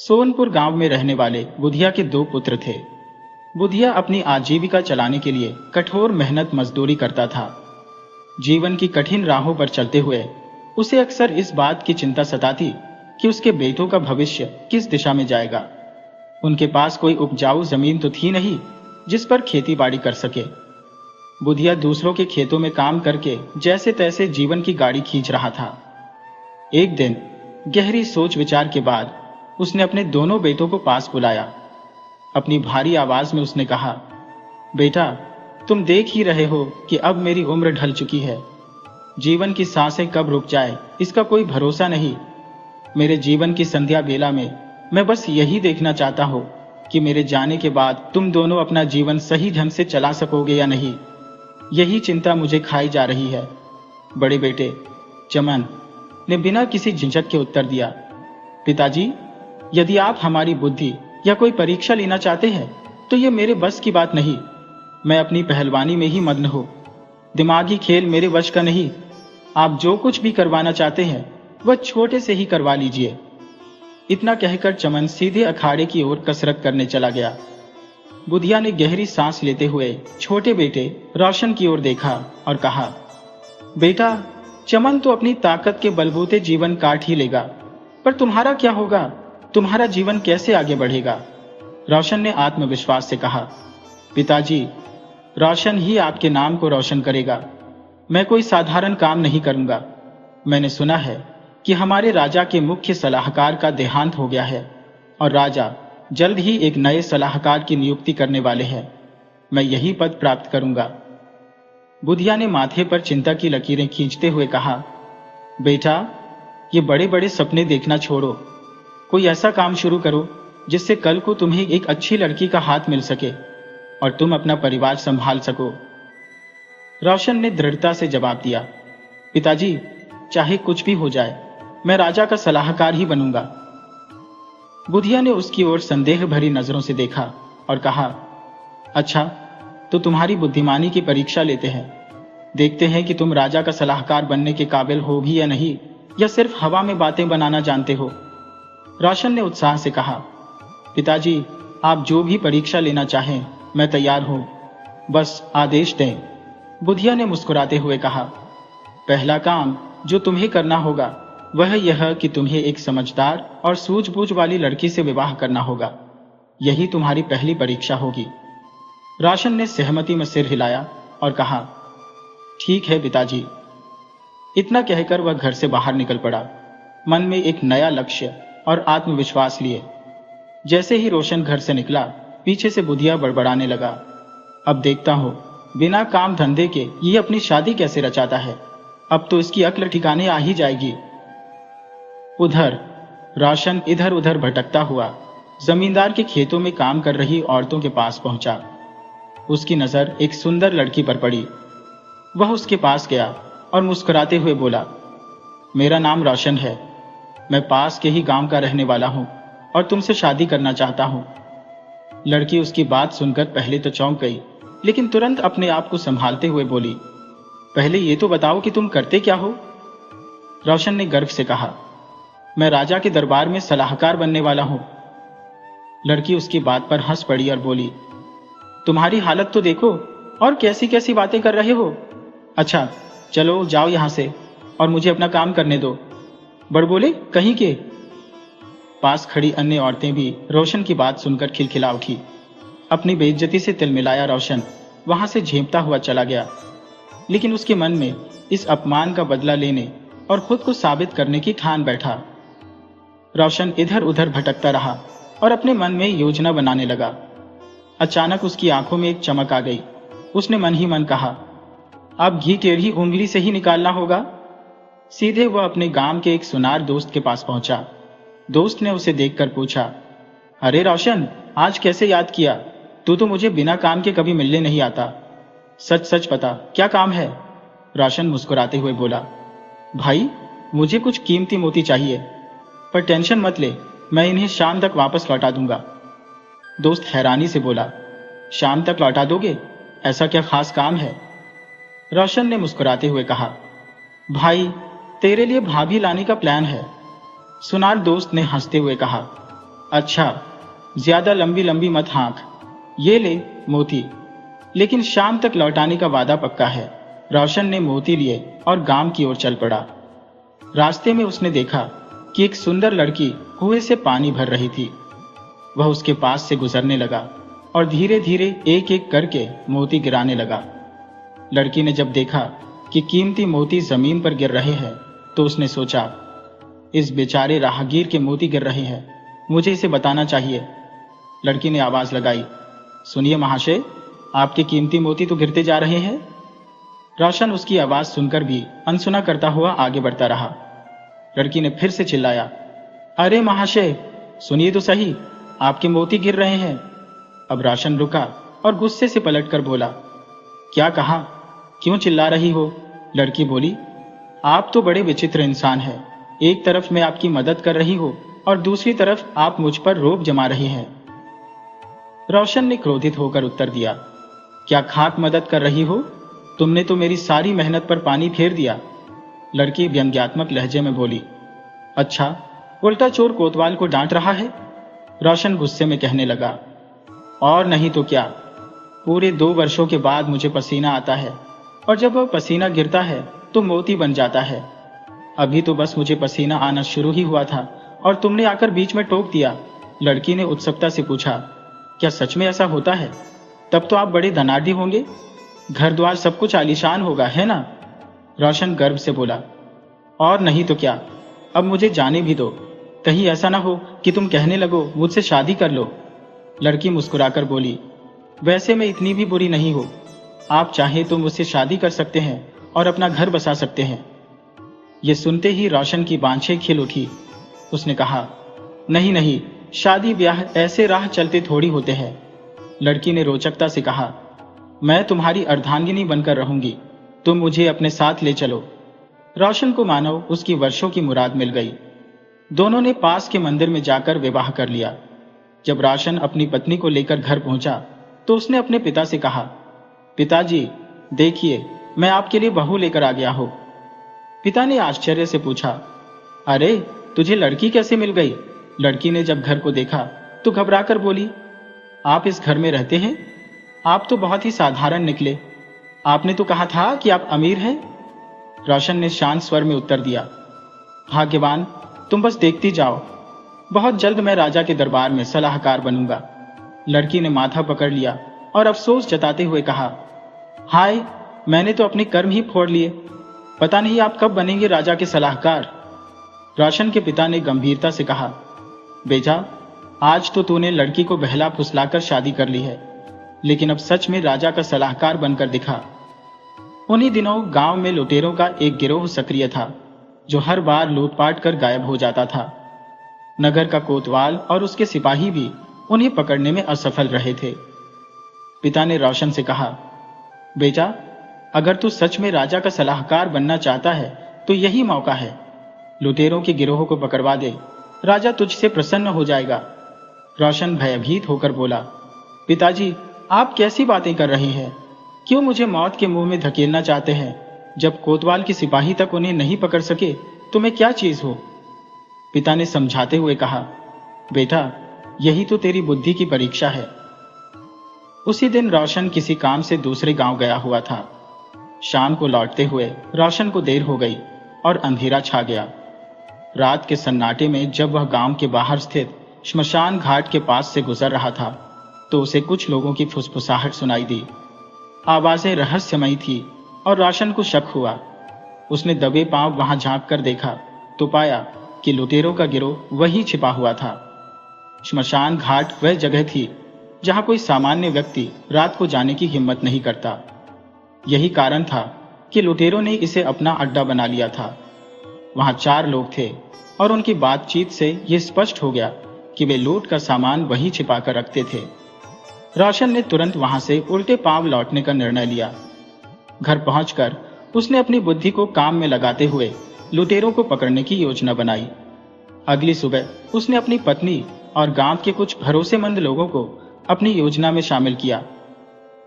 सोनपुर गांव में रहने वाले बुधिया के दो पुत्र थे। बुधिया अपनी आजीविका चलाने के लिए कठोर मेहनत मजदूरी करता था। जीवन की कठिन राहों पर चलते हुए उसे अक्सर इस बात की चिंता सताती कि उसके बेटों का भविष्य किस दिशा में जाएगा। उनके पास कोई उपजाऊ जमीन तो थी नहीं जिस पर खेती बाड़ी कर सके। बुधिया दूसरों के खेतों में काम करके जैसे तैसे जीवन की गाड़ी खींच रहा था। एक दिन गहरी सोच विचार के बाद उसने अपने दोनों बेटों को पास बुलाया। अपनी भारी आवाज में उसने कहा, बेटा, तुम देख ही रहे हो कि अब मेरी उम्र ढल चुकी है। जीवन की सांसें कब रुक जाए इसका कोई भरोसा नहीं। मेरे जीवन की संध्या बेला में मैं बस यही देखना चाहता हूं कि मेरे जाने के बाद तुम दोनों अपना जीवन सही ढंग से चला सकोगे या नहीं। यही चिंता मुझे खाई जा रही है। बड़े बेटे चमन ने बिना किसी झिझक के उत्तर दिया, पिताजी, यदि आप हमारी बुद्धि या कोई परीक्षा लेना चाहते हैं तो ये मेरे बस की बात नहीं। मैं अपनी पहलवानी में ही मग्न हूं। दिमागी खेल मेरे वश का नहीं। आप जो कुछ भी करवाना चाहते हैं वह छोटे से ही करवा लीजिए। इतना कहकर चमन सीधे अखाड़े की ओर कसरत करने चला गया। बुधिया ने गहरी सांस लेते हुए छोटे बेटे रोशन की ओर देखा और कहा, बेटा, चमन तो अपनी ताकत के बलबूते जीवन काट ही लेगा, पर तुम्हारा क्या होगा? तुम्हारा जीवन कैसे आगे बढ़ेगा? रोशन ने आत्मविश्वास से कहा, पिताजी, रोशन ही आपके नाम को रोशन करेगा। मैं कोई साधारण काम नहीं करूंगा। मैंने सुना है कि हमारे राजा के मुख्य सलाहकार का देहांत हो गया है और राजा जल्द ही एक नए सलाहकार की नियुक्ति करने वाले हैं। मैं यही पद प्राप्त करूंगा। बुधिया ने माथे पर चिंता की लकीरें खींचते हुए कहा, बेटा, ये बड़े बड़े सपने देखना छोड़ो। कोई ऐसा काम शुरू करो जिससे कल को तुम्हें एक अच्छी लड़की का हाथ मिल सके और तुम अपना परिवार संभाल सको। रोशन ने दृढ़ता से जवाब दिया, पिताजी, चाहे कुछ भी हो जाए, मैं राजा का सलाहकार ही बनूंगा। बुधिया ने उसकी ओर संदेह भरी नजरों से देखा और कहा, अच्छा, तो तुम्हारी बुद्धिमानी की परीक्षा लेते हैं। देखते हैं कि तुम राजा का सलाहकार बनने के काबिल हो भी या नहीं, या सिर्फ हवा में बातें बनाना जानते हो। रोशन ने उत्साह से कहा, पिताजी, आप जो भी परीक्षा लेना चाहें मैं तैयार हूं, बस आदेश दें। बुधिया ने मुस्कुराते हुए कहा, पहला काम जो तुम्हें करना होगा वह यह कि तुम्हें एक समझदार और सूझबूझ वाली लड़की से विवाह करना होगा। यही तुम्हारी पहली परीक्षा होगी। रोशन ने सहमति में सिर हिलाया और कहा, ठीक है पिताजी। इतना कहकर वह घर से बाहर निकल पड़ा, मन में एक नया लक्ष्य और आत्मविश्वास लिए। जैसे ही रोशन घर से निकला, पीछे से बुधिया बड़बड़ाने लगा, अब देखता हूं बिना काम धंधे के ये अपनी शादी कैसे रचाता है। अब तो इसकी अक्ल ठिकाने आ ही जाएगी। उधर रोशन इधर उधर भटकता हुआ जमींदार के खेतों में काम कर रही औरतों के पास पहुंचा। उसकी नजर एक सुंदर लड़की पर पड़ी। वह उसके पास गया और मुस्कुराते हुए बोला, मेरा नाम रोशन है। मैं पास के ही गांव का रहने वाला हूं और तुमसे शादी करना चाहता हूं। लड़की उसकी बात सुनकर पहले तो चौंक गई, लेकिन तुरंत अपने आप को संभालते हुए बोली, पहले ये तो बताओ कि तुम करते क्या हो? रोशन ने गर्व से कहा, मैं राजा के दरबार में सलाहकार बनने वाला हूं। लड़की उसकी बात पर हंस पड़ी और बोली, तुम्हारी हालत तो देखो और कैसी कैसी बातें कर रहे हो। अच्छा, चलो जाओ यहां से और मुझे अपना काम करने दो। बड़बोले कहीं के। पास खड़ी अन्य औरतें भी रोशन की बात सुनकर खिलखिला उठी। अपनी बेइज्जती से तिलमिलाया रोशन वहां से झेंपता हुआ चला गया, लेकिन उसके मन में इस अपमान का बदला लेने और खुद को साबित करने की ठान बैठा। रोशन इधर उधर भटकता रहा और अपने मन में योजना बनाने लगा। अचानक उसकी आंखों में एक चमक आ गई। उसने मन ही मन कहा, अब घी टेढ़ी उंगली से ही निकालना होगा। सीधे वह अपने गांव के एक सुनार दोस्त के पास पहुंचा। दोस्त ने उसे देखकर पूछा, अरे रोशन, आज कैसे याद किया? तू तो मुझे बिना काम के कभी मिलने नहीं आता। सच सच बता, क्या काम है? रोशन मुस्कुराते हुए बोला, भाई, मुझे कुछ कीमती मोती चाहिए, पर टेंशन मत ले, मैं इन्हें शाम तक वापस लौटा दूंगा। दोस्त हैरानी से बोला, शाम तक लौटा दोगे? ऐसा क्या खास काम है? रोशन ने मुस्कुराते हुए कहा, भाई, तेरे लिए भाभी लाने का प्लान है। सुनार दोस्त ने हंसते हुए कहा, अच्छा, ज्यादा लंबी लंबी मत हाँक। ये ले मोती, लेकिन शाम तक लौटाने का वादा पक्का है। रोशन ने मोती लिए और गांव की ओर चल पड़ा। रास्ते में उसने देखा कि एक सुंदर लड़की कुएं से पानी भर रही थी। वह उसके पास से गुजरने लगा और धीरे धीरे एक एक करके मोती गिराने लगा। लड़की ने जब देखा कि कीमती मोती जमीन पर गिर रहे हैं तो उसने सोचा, इस बेचारे राहगीर के मोती गिर रहे हैं, मुझे इसे बताना चाहिए। लड़की ने आवाज लगाई, सुनिए महाशय, आपके कीमती मोती तो गिरते जा रहे हैं। रोशन उसकी आवाज सुनकर भी अनसुना करता हुआ आगे बढ़ता रहा। लड़की ने फिर से चिल्लाया, अरे महाशय, सुनिए तो सही, आपके मोती गिर रहे हैं। अब रोशन रुका और गुस्से से पलटकर बोला, क्या कहा, क्यों चिल्ला रही हो? लड़की बोली, आप तो बड़े विचित्र इंसान हैं। एक तरफ मैं आपकी मदद कर रही हूं और दूसरी तरफ आप मुझ पर रोब जमा रही हैं। रोशन ने क्रोधित होकर उत्तर दिया, क्या खाक मदद कर रही हो? तुमने तो मेरी सारी मेहनत पर पानी फेर दिया। लड़की व्यंग्यात्मक लहजे में बोली, अच्छा, उल्टा चोर कोतवाल को डांट रहा है? रोशन गुस्से में कहने लगा, और नहीं तो क्या, पूरे 2 वर्षों के बाद मुझे पसीना आता है और जब वह पसीना गिरता है तो मोती बन जाता है। अभी तो बस मुझे पसीना आना शुरू ही हुआ था और तुमने आकर बीच में टोक दिया। लड़की ने उत्सुकता से पूछा, क्या सच में ऐसा होता है? तब तो आप बड़े धनाढ्य होंगे, घर द्वार सब कुछ आलीशान होगा, है ना? रोशन गर्व से बोला, और नहीं तो क्या, अब मुझे जाने भी दो, कहीं ऐसा ना हो कि तुम कहने लगो मुझसे शादी कर लो। लड़की मुस्कुराकर बोली, वैसे मैं इतनी भी बुरी नहीं हूं, आप चाहे तो मुझसे शादी कर सकते हैं और अपना घर बसा सकते हैं। ये सुनते ही रोशन की बांछें खिल उठी। उसने कहा, नहीं नहीं, शादी ब्याह ऐसे राह चलते थोड़ी होते हैं। लड़की ने रोचकता से कहा, मैं तुम्हारी अर्धांगिनी बनकर रहूंगी, तुम मुझे अपने साथ ले चलो। रोशन को मानो उसकी वर्षों की मुराद मिल गई। दोनों ने पास के मंदिर में जाकर विवाह कर लिया। जब रोशन अपनी पत्नी को लेकर घर पहुंचा तो उसने अपने पिता से कहा, पिताजी, देखिए, मैं आपके लिए बहू लेकर आ गया हूं। पिता ने आश्चर्य से पूछा, अरे, तुझे लड़की कैसे मिल गई? लड़की ने जब घर को देखा तो घबराकर बोली, आप इस घर में रहते हैं? आप तो बहुत ही साधारण निकले। आपने तो कहा था कि आप अमीर हैं। रोशन ने शांत स्वर में उत्तर दिया, भाग्यवान, तुम बस देखती जाओ, बहुत जल्द मैं राजा के दरबार में सलाहकार बनूंगा। लड़की ने माथा पकड़ लिया और अफसोस जताते हुए कहा, हाय, मैंने तो अपने कर्म ही फोड़ लिए, पता नहीं आप कब बनेंगे राजा के सलाहकार। रोशन के पिता ने गंभीरता से कहा, बेटा, आज तो तूने लड़की को बहला फुसलाकर शादी कर ली है, लेकिन अब सच में राजा का सलाहकार बनकर दिखा। उन्हीं दिनों गांव में लुटेरों का एक गिरोह सक्रिय था, जो हर बार लूटपाट कर गायब हो जाता था। नगर का कोतवाल और उसके सिपाही भी उन्हें पकड़ने में असफल रहे थे। पिता ने रोशन से कहा, बेटा, अगर तू सच में राजा का सलाहकार बनना चाहता है तो यही मौका है। लुटेरों के गिरोह को पकड़वा दे, राजा तुझसे प्रसन्न हो जाएगा। रोशन भयभीत होकर बोला, पिताजी, आप कैसी बातें कर रहे हैं? क्यों मुझे मौत के मुंह में धकेलना चाहते हैं? जब कोतवाल के सिपाही तक उन्हें नहीं पकड़ सके तो मैं क्या चीज हूं? पिता ने समझाते हुए कहा, बेटा, यही तो तेरी बुद्धि की परीक्षा है। उसी दिन रोशन किसी काम से दूसरे गांव गया हुआ था। शाम को लौटते हुए रोशन को देर हो गई और अंधेरा छा गया। रात के सन्नाटे में जब वह गांव के बाहर स्थित श्मशान घाट के पास से गुजर रहा था तो उसे कुछ लोगों की फुसफुसाहट सुनाई दी। आवाजें रहस्यमयी थी और रोशन को शक हुआ। उसने दबे पांव वहां झांक कर देखा तो पाया कि लुटेरों का गिरोह वहीं छिपा हुआ था। श्मशान घाट वह जगह थी जहां कोई सामान्य व्यक्ति रात को जाने की हिम्मत नहीं करता। यही कारण था कि लुटेरों ने इसे अपना अड्डा बना लिया था। वहां 4 लोग थे और उनकी बातचीत से यह स्पष्ट हो गया कि वे लूट का सामान वहीं छिपा कर रखते थे। रोशन ने तुरंत वहां से उल्टे पांव लौटने का निर्णय लिया। घर पहुंचकर उसने अपनी बुद्धि को काम में लगाते हुए लुटेरों को पकड़ने की योजना बनाई। अगली सुबह उसने अपनी पत्नी और गांव के कुछ भरोसेमंद लोगों को अपनी योजना में शामिल किया।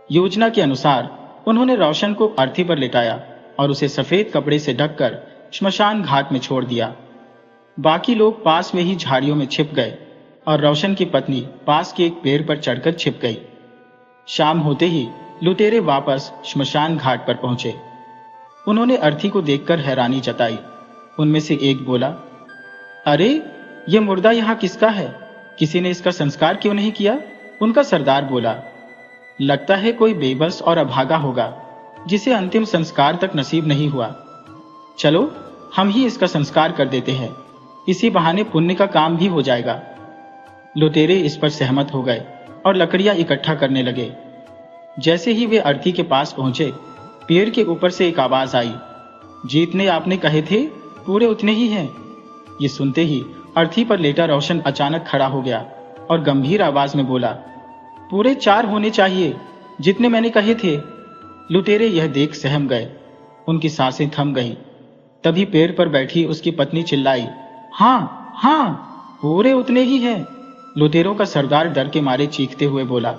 योजना के अनुसार उन्होंने रोशन को अर्थी पर लिटाया और उसे सफेद कपड़े से ढककर श्मशान घाट में छोड़ दिया। बाकी लोग पास में ही झाड़ियों में छिप गए और रोशन की पत्नी पास के एक पेड़ पर चढ़कर छिप गई। शाम होते ही लुटेरे वापस श्मशान घाट पर पहुंचे। उन्होंने अर्थी को देखकर हैरानी जताई। उनमें से एक बोला, अरे ये मुर्दा यहाँ किसका है? किसी ने इसका संस्कार क्यों नहीं किया? उनका सरदार बोला, लगता है कोई बेबस और अभागा होगा जिसे अंतिम संस्कार तक नसीब नहीं हुआ। चलो हम ही इसका संस्कार कर देते हैं, इसी बहाने पुण्य का काम भी हो जाएगा। लुटेरे इस पर सहमत हो गए और लकड़ियां इकट्ठा करने लगे। जैसे ही वे अर्थी के पास पहुंचे, पेड़ के ऊपर से एक आवाज आई, जितने आपने कहे थे पूरे उतने ही हैं। ये सुनते ही अर्थी पर लेटा रोशन अचानक खड़ा हो गया और गंभीर आवाज में बोला, पूरे 4 होने चाहिए, जितने मैंने कहे थे। लुटेरे यह देख सहम गए, उनकी सांसें थम गई। तभी पेड़ पर बैठी उसकी पत्नी चिल्लाई, हाँ हाँ, पूरे उतने ही हैं। लुटेरों का सरदार डर के मारे चीखते हुए बोला,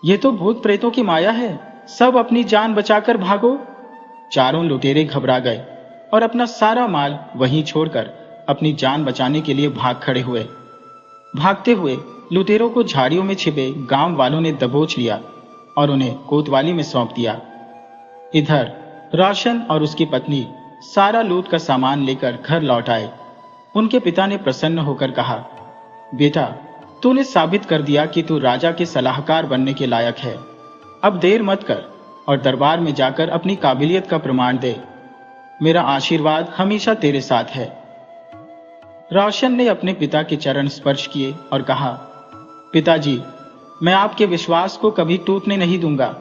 ये तो भूत प्रेतों की माया है, सब अपनी जान बचाकर भागो। चारों लुटेरे घबरा गए और अपना सारा माल वहीं छोड़कर अपनी जान बचाने के लिए भाग खड़े हुए। भागते हुए लुटेरों को झाड़ियों में छिपे गांव वालों ने दबोच लिया और उन्हें कोतवाली में सौंप दिया। इधर रोशन और उसकी पत्नी सारा लूट का सामान लेकर घर लौट आए। उनके पिता ने प्रसन्न होकर कहा, बेटा, तूने साबित कर दिया कि तू राजा के सलाहकार बनने के लायक है। अब देर मत कर और दरबार में जाकर अपनी काबिलियत का प्रमाण दे। मेरा आशीर्वाद हमेशा तेरे साथ है। रोशन ने अपने पिता के चरण स्पर्श किए और कहा, पिताजी, मैं आपके विश्वास को कभी टूटने नहीं दूंगा।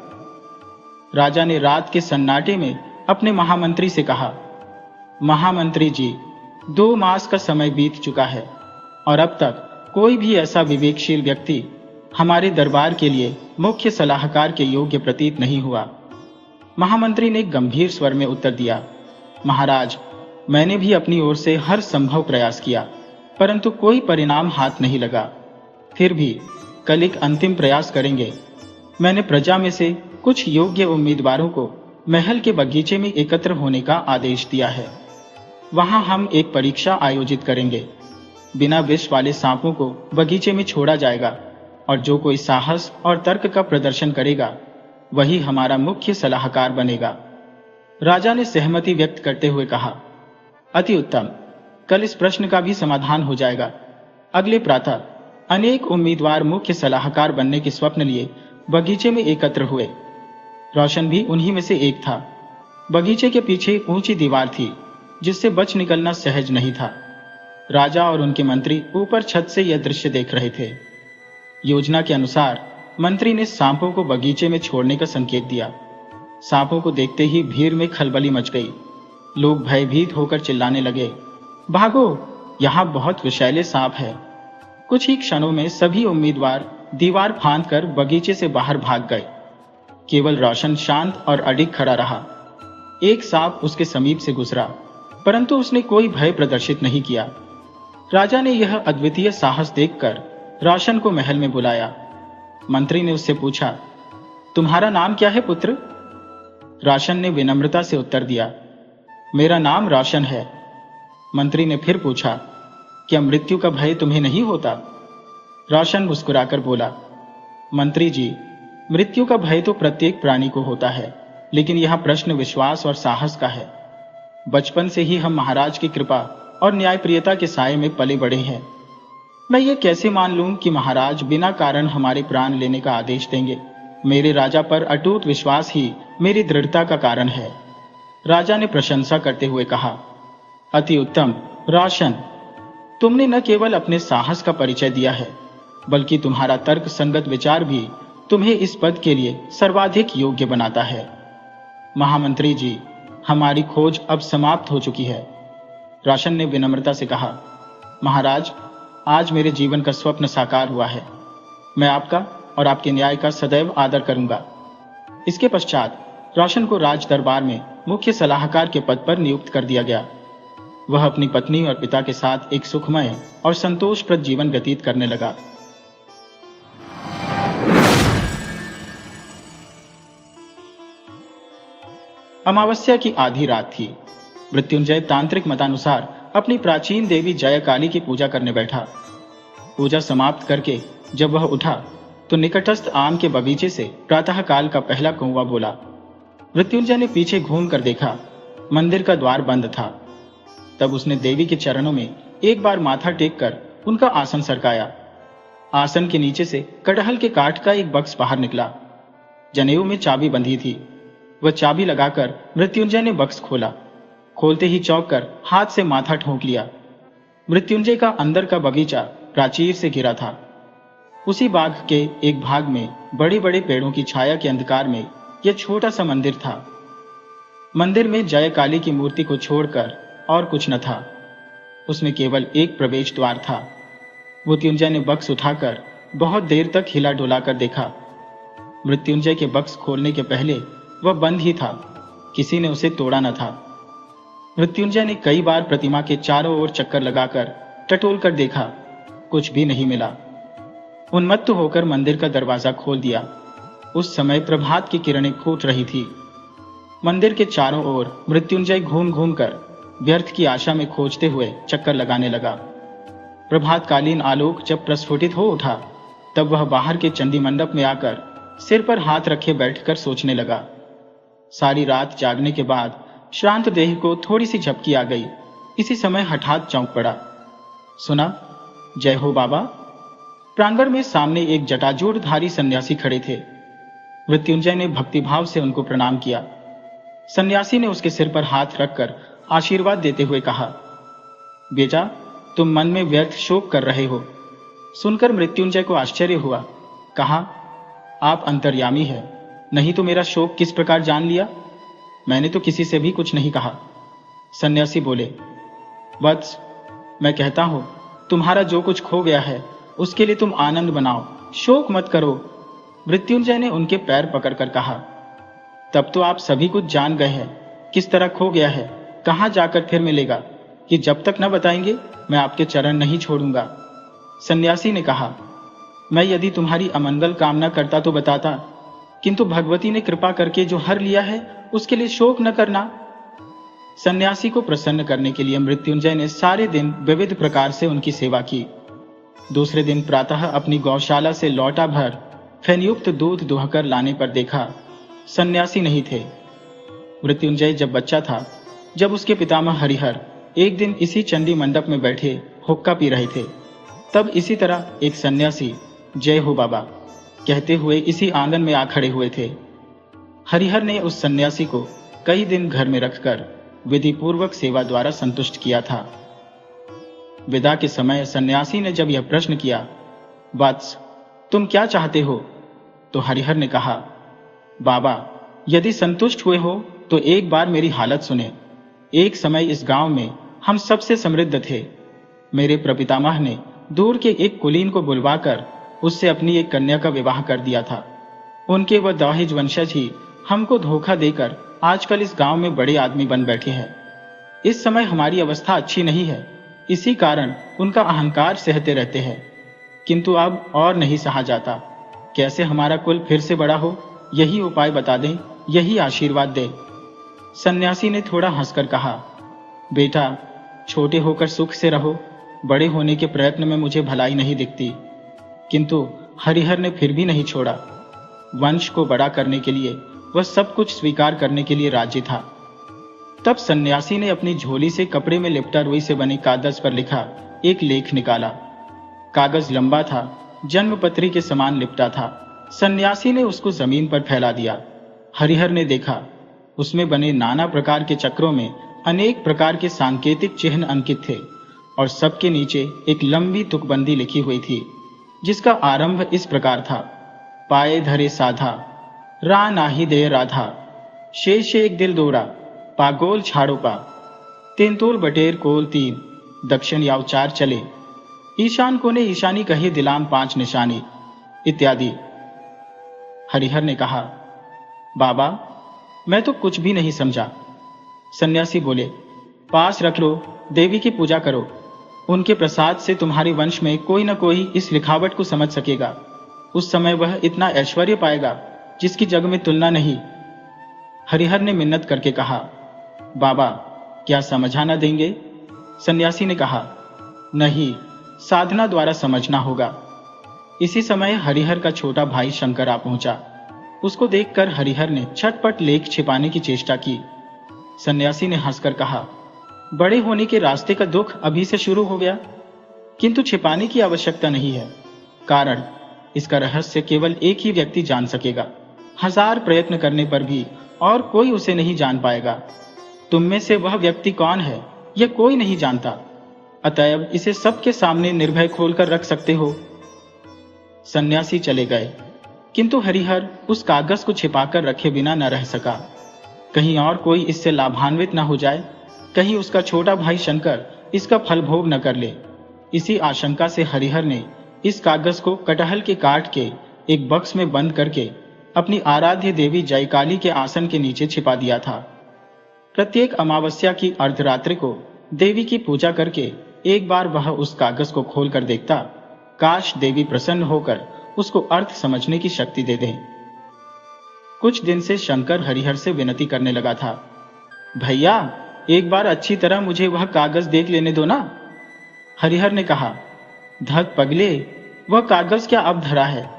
राजा ने रात के सन्नाटे में अपने महामंत्री से कहा, महामंत्री जी, 2 मास का समय बीत चुका है और अब तक कोई भी ऐसा विवेकशील व्यक्ति हमारे दरबार के लिए मुख्य सलाहकार के योग्य प्रतीत नहीं हुआ। महामंत्री ने गंभीर स्वर में उत्तर दिया, महाराज, मैंने भी अपनी ओर से हर संभव प्रयास किया, परंतु कोई परिणाम हाथ नहीं लगा। फिर भी कल एक अंतिम प्रयास करेंगे। मैंने प्रजा में से कुछ योग्य उम्मीदवारों को महल के बगीचे में एकत्र होने का आदेश दिया है। वहां हम एक परीक्षा आयोजित करेंगे। बिना विष वाले सांपों को बगीचे में छोड़ा जाएगा और जो कोई साहस और तर्क का प्रदर्शन करेगा वही हमारा मुख्य सलाहकार बनेगा। राजा ने सहमति व्यक्त करते हुए कहा, अति उत्तम, कल इस प्रश्न का भी समाधान हो जाएगा। अगले प्रातः अनेक उम्मीदवार मुख्य सलाहकार बनने के स्वप्न लिए बगीचे में एकत्र हुए। रोशन भी उन्हीं में से एक था। बगीचे के पीछे ऊंची दीवार थी जिससे बच निकलना सहज नहीं था। राजा और उनके मंत्री ऊपर छत से यह दृश्य देख रहे थे। योजना के अनुसार मंत्री ने सांपों को बगीचे में छोड़ने का संकेत दिया। सांपों को देखते ही भीड़ में खलबली मच गई। लोग भयभीत होकर चिल्लाने लगे, भागो, यहाँ बहुत विषैले सांप है। कुछ ही क्षणों में सभी उम्मीदवार दीवार फांदकर बगीचे से बाहर भाग गए। केवल रोशन शांत और अडिग खड़ा रहा। एक सांप उसके समीप से गुजरा, परंतु उसने कोई भय प्रदर्शित नहीं किया। राजा ने यह अद्वितीय साहस देखकर रोशन को महल में बुलाया। मंत्री ने उससे पूछा, तुम्हारा नाम क्या है पुत्र? रोशन ने विनम्रता से उत्तर दिया, मेरा नाम रोशन है। मंत्री ने फिर पूछा, क्या मृत्यु का भय तुम्हें नहीं होता? रोशन मुस्कुराकर बोला, मंत्री जी, मृत्यु का भय तो प्रत्येक प्राणी को होता है, लेकिन यह प्रश्न विश्वास और साहस का है। बचपन से ही हम महाराज की कृपा और न्यायप्रियता के साये में पले बड़े हैं। मैं ये कैसे मान लूं कि महाराज बिना कारण हमारे प्राण लेने का आदेश देंगे? मेरे राजा पर अटूट विश्वास ही मेरी दृढ़ता का कारण है। राजा ने प्रशंसा करते हुए कहा, अति उत्तम रोशन, तुमने न केवल अपने साहस का परिचय दिया है, बल्कि तुम्हारा तर्क संगत विचार भी तुम्हें इस पद के लिए सर्वाधिक योग्य बनाता है। महामंत्री जी, हमारी खोज अब समाप्त हो चुकी है। रोशन ने विनम्रता से कहा, महाराज, आज मेरे जीवन का स्वप्न साकार हुआ है। मैं आपका और आपके न्याय का सदैव आदर करूंगा। इसके पश्चात रोशन को राज दरबार में मुख्य सलाहकार के पद पर नियुक्त कर दिया गया। वह अपनी पत्नी और पिता के साथ एक सुखमय और संतोषप्रद जीवन व्यतीत करने लगा। अमावस्या की आधी रात थी। मृत्युंजय तांत्रिक मतानुसार अपनी प्राचीन देवी जयकाली की पूजा करने बैठा। पूजा समाप्त करके जब वह उठा तो निकटस्थ आम के बगीचे से प्रातःकाल का पहला कौवा बोला। मृत्युंजय ने पीछे घूम कर देखा, मंदिर का द्वार बंद था। तब उसने देवी के चरणों में एक बार माथा टेक कर उनका आसन सरकाया। आसन के नीचे से कटहल के काठ का एक बक्स बाहर निकला। जनेऊ में चाबी बंधी थी। वह चाबी लगाकर मृत्युंजय ने बक्स खोला। खोलते ही चौंक कर हाथ से माथा ठोंक लिया। मृत्युंजय का अंदर का बगीचा प्राचीर से घिरा था। उसी बाग के एक भाग में बड़े बड़े पेड़ों की छाया के अंधकार में यह छोटा सा मंदिर था। मंदिर में जय काली की मूर्ति को छोड़कर और कुछ न था। उसमें केवल एक प्रवेश द्वार था। मृत्युंजय ने बक्स उठाकर बहुत देर तक हिला डुला कर देखा। मृत्युंजय के बक्स खोलने के पहले वह बंद ही था, किसी ने उसे तोड़ा न था। मृत्युंजय ने कई बार प्रतिमा के चारों ओर चक्कर लगाकर टटोल कर देखा, कुछ भी नहीं मिला। उन्मत्त होकर मंदिर का दरवाजा खोल दिया। उस समय प्रभात की किरणें फूट रही थी। मंदिर के चारों ओर मृत्युंजय घूम घूम कर व्यर्थ की आशा में खोजते हुए चक्कर लगाने लगा। प्रभातकालीन आलोक जब प्रस्फुटित हो उठा तब वह बाहर के चंडी मंडप में आकर सिर पर हाथ रखे बैठकर सोचने लगा। सारी रात जागने के बाद श्रांत देह को थोड़ी सी झपकी आ गई। इसी समय हठात चौंक पड़ा। सुना, जय हो बाबा। प्रांगण में सामने एक जटाजूटधारी सन्यासी खड़े थे। मृत्युंजय ने भक्तिभाव से उनको प्रणाम किया। सन्यासी ने उसके सिर पर हाथ रखकर आशीर्वाद देते हुए कहा, बेटा, तुम मन में व्यर्थ शोक कर रहे हो। सुनकर मृत्युंजय को आश्चर्य हुआ। कहा, आप अंतर्यामी है, नहीं तो मेरा शोक किस प्रकार जान लिया? मैंने तो किसी से भी कुछ नहीं कहा। सन्यासी बोले, वत्स, मैं कहता हूं, तुम्हारा जो कुछ खो गया है उसके लिए तुम आनंद मनाओ, शोक मत करो। मृत्युंजय ने उनके पैर पकड़कर कहा, तब तो आप सभी कुछ जान गए हैं, किस तरह खो गया है, कहां जाकर फिर मिलेगा, कि जब तक न बताएंगे मैं आपके चरण नहीं छोड़ूंगा। सन्यासी ने कहा, मैं यदि तुम्हारी अमंगल कामना करता तो बताता, किंतु भगवती ने कृपा करके जो हर लिया है उसके लिए शोक न करना। सन्यासी को प्रसन्न करने के लिए मृत्युंजय ने सारे दिन विविध प्रकार से उनकी सेवा की। दूसरे दिन प्रातः अपनी गौशाला से लौटा भर फेनयुक्त दूध दुहकर लाने पर देखा सन्यासी नहीं थे। मृत्युंजय जब बच्चा था, जब उसके पितामह हरिहर एक दिन इसी चंडी मंडप में बैठे हुक्का पी रहे थे, तब इसी तरह एक सन्यासी जय हो बाबा कहते हुए इसी आंगन में आ खड़े हुए थे। हरिहर ने उस सन्यासी को कई दिन घर में रखकर विधि पूर्वक सेवा द्वारा संतुष्ट किया था। विदा के समय सन्यासी ने जब यह प्रश्न किया, वत्स, तुम क्या चाहते हो? तो हरिहर ने कहा, बाबा, यदि संतुष्ट हुए हो तो एक बार मेरी हालत सुने। एक समय इस गांव में हम सबसे समृद्ध थे। मेरे प्रपितामह ने दूर के एक कुलीन को बुलवाकर उससे अपनी एक कन्या का विवाह कर दिया था। उनके वह दाहिज वंशज ही हमको धोखा देकर आजकल इस गांव में बड़े आदमी बन बैठे हैं। इस समय हमारी अवस्था अच्छी नहीं है, इसी कारण उनका अहंकार सहते रहते हैं, किंतु अब और नहीं सहा जाता। कैसे हमारा कुल फिर से बड़ा हो, यही उपाय बता दें, यही आशीर्वाद दे। सन्यासी ने थोड़ा हंसकर कहा, बेटा, छोटे होकर सुख से रहो, बड़े होने के प्रयत्न में मुझे भलाई नहीं दिखती। किंतु हरिहर ने फिर भी नहीं छोड़ा। वंश को बड़ा करने के लिए वह सब कुछ स्वीकार करने के लिए राजी था। तब सन्यासी ने अपनी झोली से कपड़े में लिपटा रुई से बने कागज पर लिखा एक लेख निकाला। कागज लंबा था, जन्मपत्री के समान लिपटा था। सन्यासी ने उसको जमीन पर फैला दिया। हरिहर ने देखा, उसमें बने नाना प्रकार के चक्रों में अनेक प्रकार के सांकेतिक चिन्ह अंकित थे और सबके नीचे एक लंबी तुकबंदी लिखी हुई थी, जिसका आरंभ इस प्रकार था, पाए धरे साधा, रा नाही दे राधा, शेष एक दिल दोड़ा, पागोल छाड़ो पा, तेंतोल बटेर कोल तीन, दक्षिण याव चार चले, ईशान कोने ईशानी कहे दिलाम पांच निशानी, इत्यादि। हरिहर ने कहा, बाबा, मैं तो कुछ भी नहीं समझा। सन्यासी बोले, पास रख लो, देवी की पूजा करो, उनके प्रसाद से तुम्हारे वंश में कोई न कोई इस लिखावट को समझ सकेगा। उस समय वह इतना ऐश्वर्य पाएगा जिसकी जग में तुलना नहीं। हरिहर ने मिन्नत करके कहा, बाबा, क्या समझा न देंगे? सन्यासी ने कहा, नहीं, साधना द्वारा समझना होगा। इसी समय हरिहर का छोटा भाई शंकर आ पहुंचा। उसको देखकर हरिहर ने छटपट लेख छिपाने की चेष्टा की। सन्यासी ने हंसकर कहा, बड़े होने के रास्ते का दुख अभी से शुरू हो गया, किंतु छिपाने की आवश्यकता नहीं है। कारण इसका रहस्य केवल एक ही व्यक्ति जान सकेगा। 1000 प्रयत्न करने पर भी और कोई उसे नहीं जान पाएगा। तुम में से वह व्यक्ति कौन है, यह कोई नहीं जानता। अतएव इसे सबके सामने निर्भय खोलकर रख सकते हो। सन्यासी चले गए, किंतु हरिहर उस कागज को छिपाकर रखे बिना न रह सका। कहीं और कोई इससे लाभान्वित न हो जाए, कहीं उसका छोटा भाई शंकर इसका फल भोग न कर ले। इसी आशंका से हरिहर ने इस कागज को कटहल के काट के एक बक्स में बंद करके अपनी आराध्य देवी जयकाली के आसन के नीचे छिपा दिया था। प्रत्येक अमावस्या की अर्धरात्रि को देवी की पूजा करके एक बार वह उस कागज को खोलकर देखता। काश देवी प्रसन्न होकर उसको अर्थ समझने की शक्ति दे दे। कुछ दिन से शंकर हरिहर से विनती करने लगा था, भैया एक बार अच्छी तरह मुझे वह कागज देख लेने दो ना। हरिहर ने कहा, धत पगले, वह कागज क्या अब धरा है।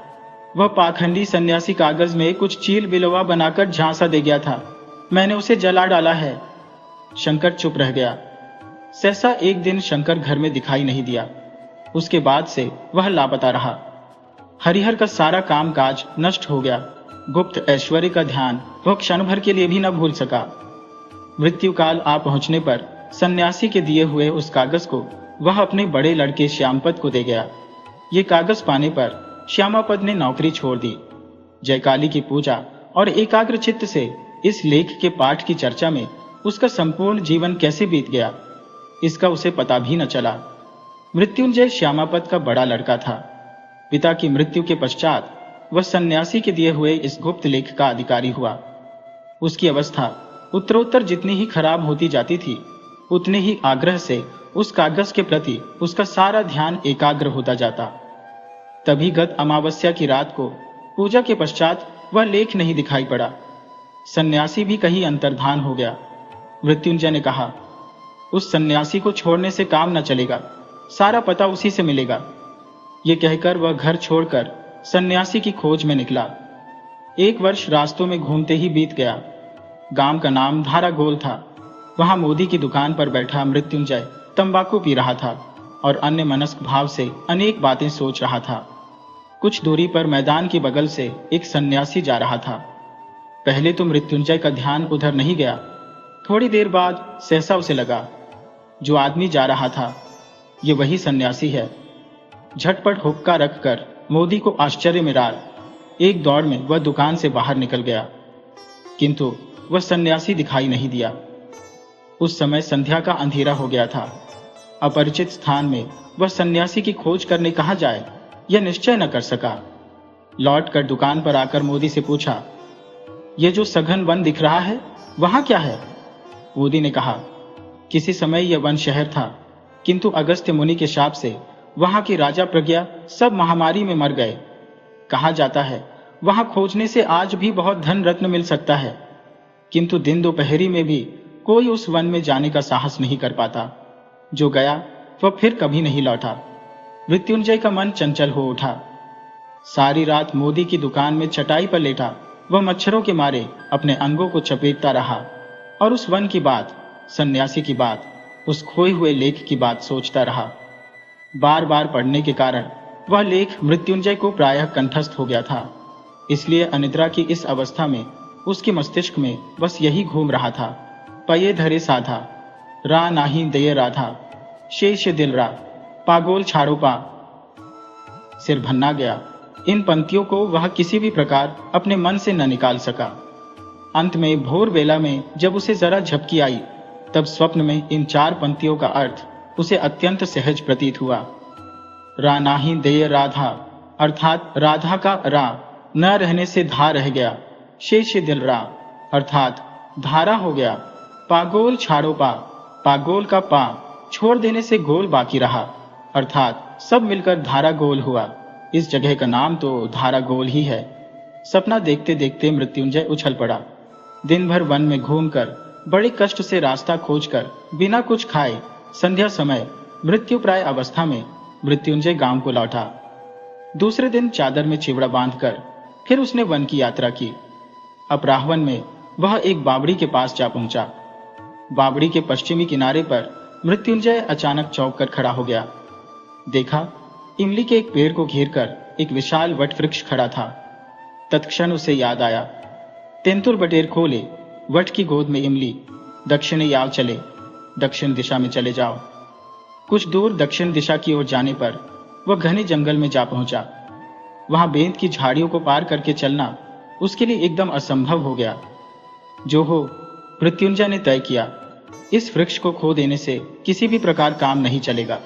वह पाखंडी सन्यासी कागज में कुछ चील बिलवा बनाकर झांसा दे गया था। मैंने उसे जला डाला है। शंकर चुप रह गया। सहसा एक दिन शंकर घर में दिखाई नहीं दिया। उसके बाद से वह लापता रहा। हरिहर का सारा काम काज नष्ट हो गया। गुप्त ऐश्वर्य का ध्यान वह क्षण भर के लिए भी न भूल सका। मृत्यु काल आ पहुंचने पर सन्यासी के दिए हुए उस कागज को वह अपने बड़े लड़के श्यामपद को दे गया। ये कागज पाने पर श्यामापद ने नौकरी छोड़ दी। जयकाली की पूजा और एकाग्र चित्त से इस लेख के पाठ की चर्चा में उसका संपूर्ण जीवन कैसे बीत गया, इसका उसे पता भी न चला। मृत्युंजय श्यामापद का बड़ा लड़का था। पिता की मृत्यु के पश्चात वह सन्यासी के दिए हुए इस गुप्त लेख का अधिकारी हुआ। उसकी अवस्था उत्तरोत्तर जितनी ही खराब होती जाती थी, उतने ही आग्रह से उस कागज के प्रति उसका सारा ध्यान एकाग्र होता जाता। तभी गत अमावस्या की रात को पूजा के पश्चात वह लेख नहीं दिखाई पड़ा। सन्यासी भी कहीं अंतर्धान हो गया। मृत्युंजय ने कहा, उस सन्यासी को छोड़ने से काम न चलेगा, सारा पता उसी से मिलेगा। ये कहकर वह घर छोड़कर सन्यासी की खोज में निकला। 1 वर्ष रास्तों में घूमते ही बीत गया। गांव का नाम धारागोल था। वहां मोदी की दुकान पर बैठा मृत्युंजय तंबाकू पी रहा था और अन्य मनस्क भाव से अनेक बातें सोच रहा था। कुछ दूरी पर मैदान के बगल से एक सन्यासी जा रहा था। पहले तो मृत्युंजय का ध्यान उधर नहीं गया। थोड़ी देर बाद सहसा उसे लगा, जो आदमी जा रहा था ये वही सन्यासी है। झटपट हुक्का रखकर मोदी को आश्चर्य में डाल एक दौड़ में वह दुकान से बाहर निकल गया, किंतु वह सन्यासी दिखाई नहीं दिया। उस समय संध्या का अंधेरा हो गया था। अपरिचित स्थान में वह सन्यासी की खोज करने कहाँ जाए, यह निश्चय न कर सका। लौटकर दुकान पर आकर मोदी से पूछा, यह जो सघन वन दिख रहा है वहां क्या है? मोदी ने कहा, किसी समय यह वन शहर था, किंतु अगस्त्य मुनि के शाप से वहां के राजा प्रज्ञा सब महामारी में मर गए। कहा जाता है वहां खोजने से आज भी बहुत धन रत्न मिल सकता है, किंतु दिन दोपहरी में भी कोई उस वन में जाने का साहस नहीं कर पाता। जो गया वह फिर कभी नहीं लौटा। मृत्युंजय का मन चंचल हो उठा। सारी रात मोदी की दुकान में चटाई पर लेटा वह मच्छरों के मारे अपने अंगों को चपेटता रहा और उस वन की बात, सन्यासी की बात, उस खोए हुए लेख की बात सोचता रहा। बार बार पढ़ने के कारण वह लेख मृत्युंजय को प्रायः कंठस्थ हो गया था। इसलिए अनिद्रा की इस अवस्था में उसके मस्तिष्क में बस यही घूम रहा था, पये धरे साधा, रा नाही दये राधा, शेष दिल रा, पागोल छाड़ो पा। सिर भन्ना गया। इन पंक्तियों को वह किसी भी प्रकार अपने मन से न निकाल सका। अंत में भोर वेला में जब उसे जरा झपकी आई, तब स्वप्न में इन 4 पंक्तियों का अर्थ उसे अत्यंत सहज प्रतीत हुआ। रा नाही देय राधा, अर्थात राधा का रा न रहने से धा रह गया, शेष दिल रा अर्थात धारा हो गया, पागोल छाड़ो पा, पागोल का पा छोड़ देने से गोल बाकी रहा, अर्थात सब मिलकर धारा गोल हुआ। इस जगह का नाम तो धारा गोल ही है। सपना देखते देखते मृत्युंजय उछल पड़ा। दिन भर वन में घूमकर बड़े कष्ट से रास्ता खोजकर बिना कुछ खाए संध्या समय मृत्यु प्राय अवस्था में मृत्युंजय गांव को लौटा। दूसरे दिन चादर में चिवड़ा बांधकर फिर उसने वन की यात्रा की। अपराह्न में वह एक बावड़ी के पास जा पहुंचा। बावड़ी के पश्चिमी किनारे पर मृत्युंजय अचानक चौंक कर खड़ा हो गया। देखा, इमली के एक पेड़ को घेरकर एक विशाल वट वृक्ष खड़ा था। तत्क्षण उसे याद आया, तेंतुर बटेर खोले, वट की गोद में इमली, दक्षिणी याव चले, दक्षिण दिशा में चले जाओ। कुछ दूर दक्षिण दिशा की ओर जाने पर वह घने जंगल में जा पहुंचा। वहां बेंत की झाड़ियों को पार करके चलना उसके लिए एकदम असंभव हो गया। जो हो, मृत्युंजय ने तय किया, इस वृक्ष को खो देने से किसी भी प्रकार काम नहीं चलेगा।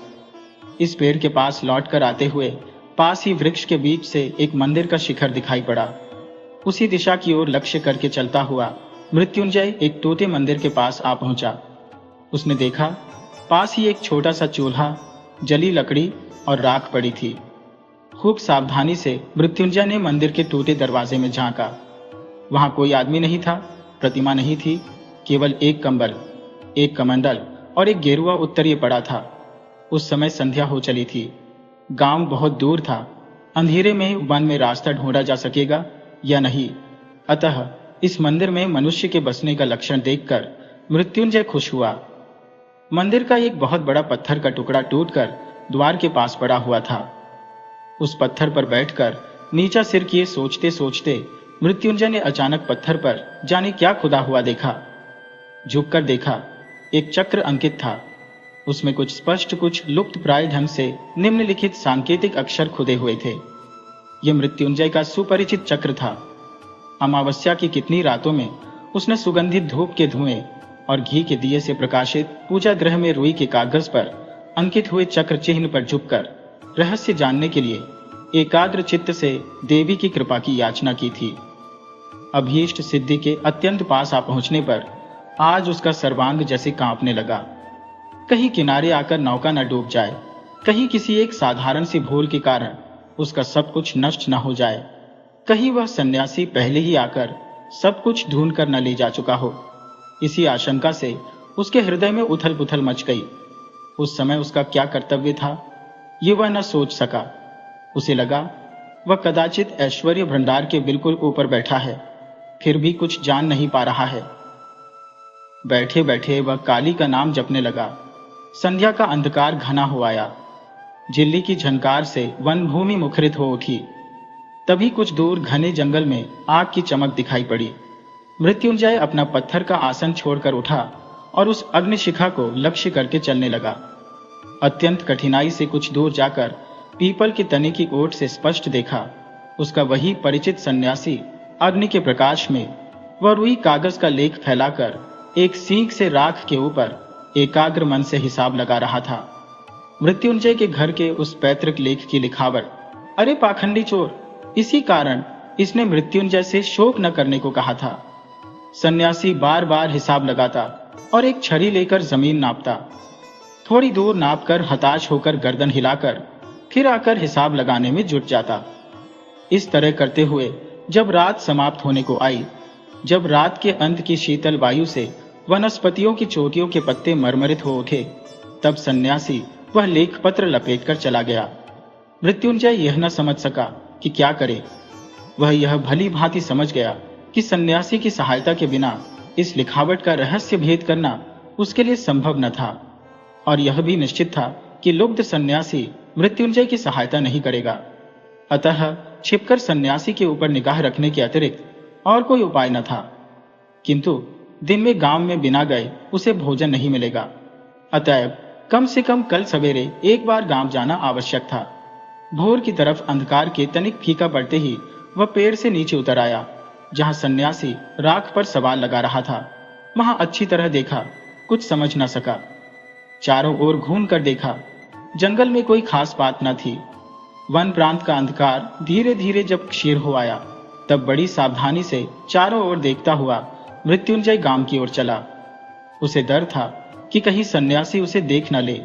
इस पेड़ के पास लौटकर आते हुए पास ही वृक्ष के बीच से एक मंदिर का शिखर दिखाई पड़ा। उसी दिशा की ओर लक्ष्य करके चलता हुआ मृत्युंजय एक टूटे मंदिर के पास आ पहुंचा। उसने देखा, पास ही एक छोटा सा चूल्हा, जली लकड़ी और राख पड़ी थी। खूब सावधानी से मृत्युंजय ने मंदिर के टूटे दरवाजे में झांका। वहां कोई आदमी नहीं था, प्रतिमा नहीं थी, केवल एक कंबल, एक कमंडल और एक गेरुआ उत्तरीय पड़ा था। उस समय संध्या हो चली थी। गांव बहुत दूर था। अंधेरे में वन में रास्ता ढूंढा जा सकेगा या नहीं, अतः इस मंदिर में मनुष्य के बसने का लक्षण देखकर मृत्युंजय खुश हुआ। मंदिर का एक बहुत बड़ा पत्थर का टुकड़ा टूटकर द्वार के पास पड़ा हुआ था। उस पत्थर पर बैठकर नीचा सिर किए सोचते सोचते मृत्युंजय ने अचानक पत्थर पर जाने क्या खुदा हुआ देखा। झुककर देखा, एक चक्र अंकित था। उसमें कुछ स्पष्ट, कुछ लुप्त प्राय ढंग से निम्नलिखित सांकेतिक अक्षर खुदे हुए थे। यह मृत्युंजय का सुपरिचित चक्र था। अमावस्या की कितनी रातों में उसने सुगंधित धूप के धुएं और घी के दिए से प्रकाशित पूजा गृह में रुई के कागज पर अंकित हुए चक्र चिन्ह पर झुककर रहस्य जानने के लिए एकाग्र चित्त से देवी की कृपा की याचना की थी। अभीष्ट सिद्धि के अत्यंत पास आ पहुंचने पर आज उसका सर्वांग जैसे कांपने लगा। कहीं किनारे आकर नौका न डूब जाए, कहीं किसी एक साधारण सी भूल के कारण उसका सब कुछ नष्ट न हो जाए, कहीं वह सन्यासी पहले ही आकर सब कुछ ढूंढ कर न ले जा चुका हो। इसी आशंका से उसके हृदय में उथल पुथल मच गई। उस समय उसका क्या कर्तव्य था, ये वह न सोच सका। उसे लगा वह कदाचित ऐश्वर्य भंडार के बिल्कुल ऊपर बैठा है, फिर भी कुछ जान नहीं पा रहा है। बैठे बैठे वह काली का नाम जपने लगा। संध्या का अंधकार घना हो आया। झिल्ली की झनकार से वन भूमि मुखरित हो उठी। तभी कुछ दूर घने जंगल में आग की चमक दिखाई पड़ी। मृत्युंजय अपना पत्थर का आसन छोड़कर उठा और उस अग्निशिखा को लक्ष्य करके चलने लगा। अत्यंत कठिनाई से कुछ दूर जाकर पीपल के तने की ओट से स्पष्ट देखा उसका वही परिचित सन्यासी अग्नि के प्रकाश में वह रुई कागज का लेख फैलाकर एक सींग से राख के ऊपर एकाग्र मन से हिसाब लगा रहा था। मृत्युंजय के घर के उस पैतृक लेख की लिखावट, अरे पाखंडी चोर, इसी कारण इसने मृत्युंजय से शोक न करने को कहा था। सन्यासी बार बार हिसाब लगाता और एक छड़ी लेकर जमीन नापता। थोड़ी दूर नापकर हताश होकर गर्दन हिलाकर फिर आकर हिसाब लगाने में जुट जाता। इस तरह करते हुए जब रात समाप्त होने को आई, जब रात के अंत की शीतल वायु से वनस्पतियों की चोटियों के पत्ते मरमरित हो उठे, तब सन्यासी वह लेख पत्र लपेट कर चला गया। मृत्युंजय यह न समझ सका कि क्या करे। वह यह भली भांति समझ गया कि सन्यासी की सहायता के बिना इस लिखावट का रहस्य भेद करना उसके लिए संभव न था, और यह भी निश्चित था कि लुब्ध सन्यासी मृत्युंजय की सहायता नहीं करेगा। अतः छिपकर सन्यासी के ऊपर निगाह रखने के अतिरिक्त और कोई उपाय न था। किंतु दिन में गांव में बिना गए उसे भोजन नहीं मिलेगा। अतएव कम से कम कल सवेरे एक बार गांव जाना आवश्यक था। भोर की तरफ अंधकार के तनिक फीका पड़ते ही वह पेड़ से नीचे उतर आया, जहां सन्यासी राख पर सवाल लगा रहा था। वहां अच्छी तरह देखा, कुछ समझ न सका। चारों ओर घूम कर देखा, जंगल में कोई खास बात न थी। वन प्रांत का अंधकार धीरे धीरे जब क्षीण हो आया, तब बड़ी सावधानी से चारों ओर देखता हुआ मृत्युंजय गांव की ओर चला। उसे डर था कि कहीं सन्यासी उसे देख न ले।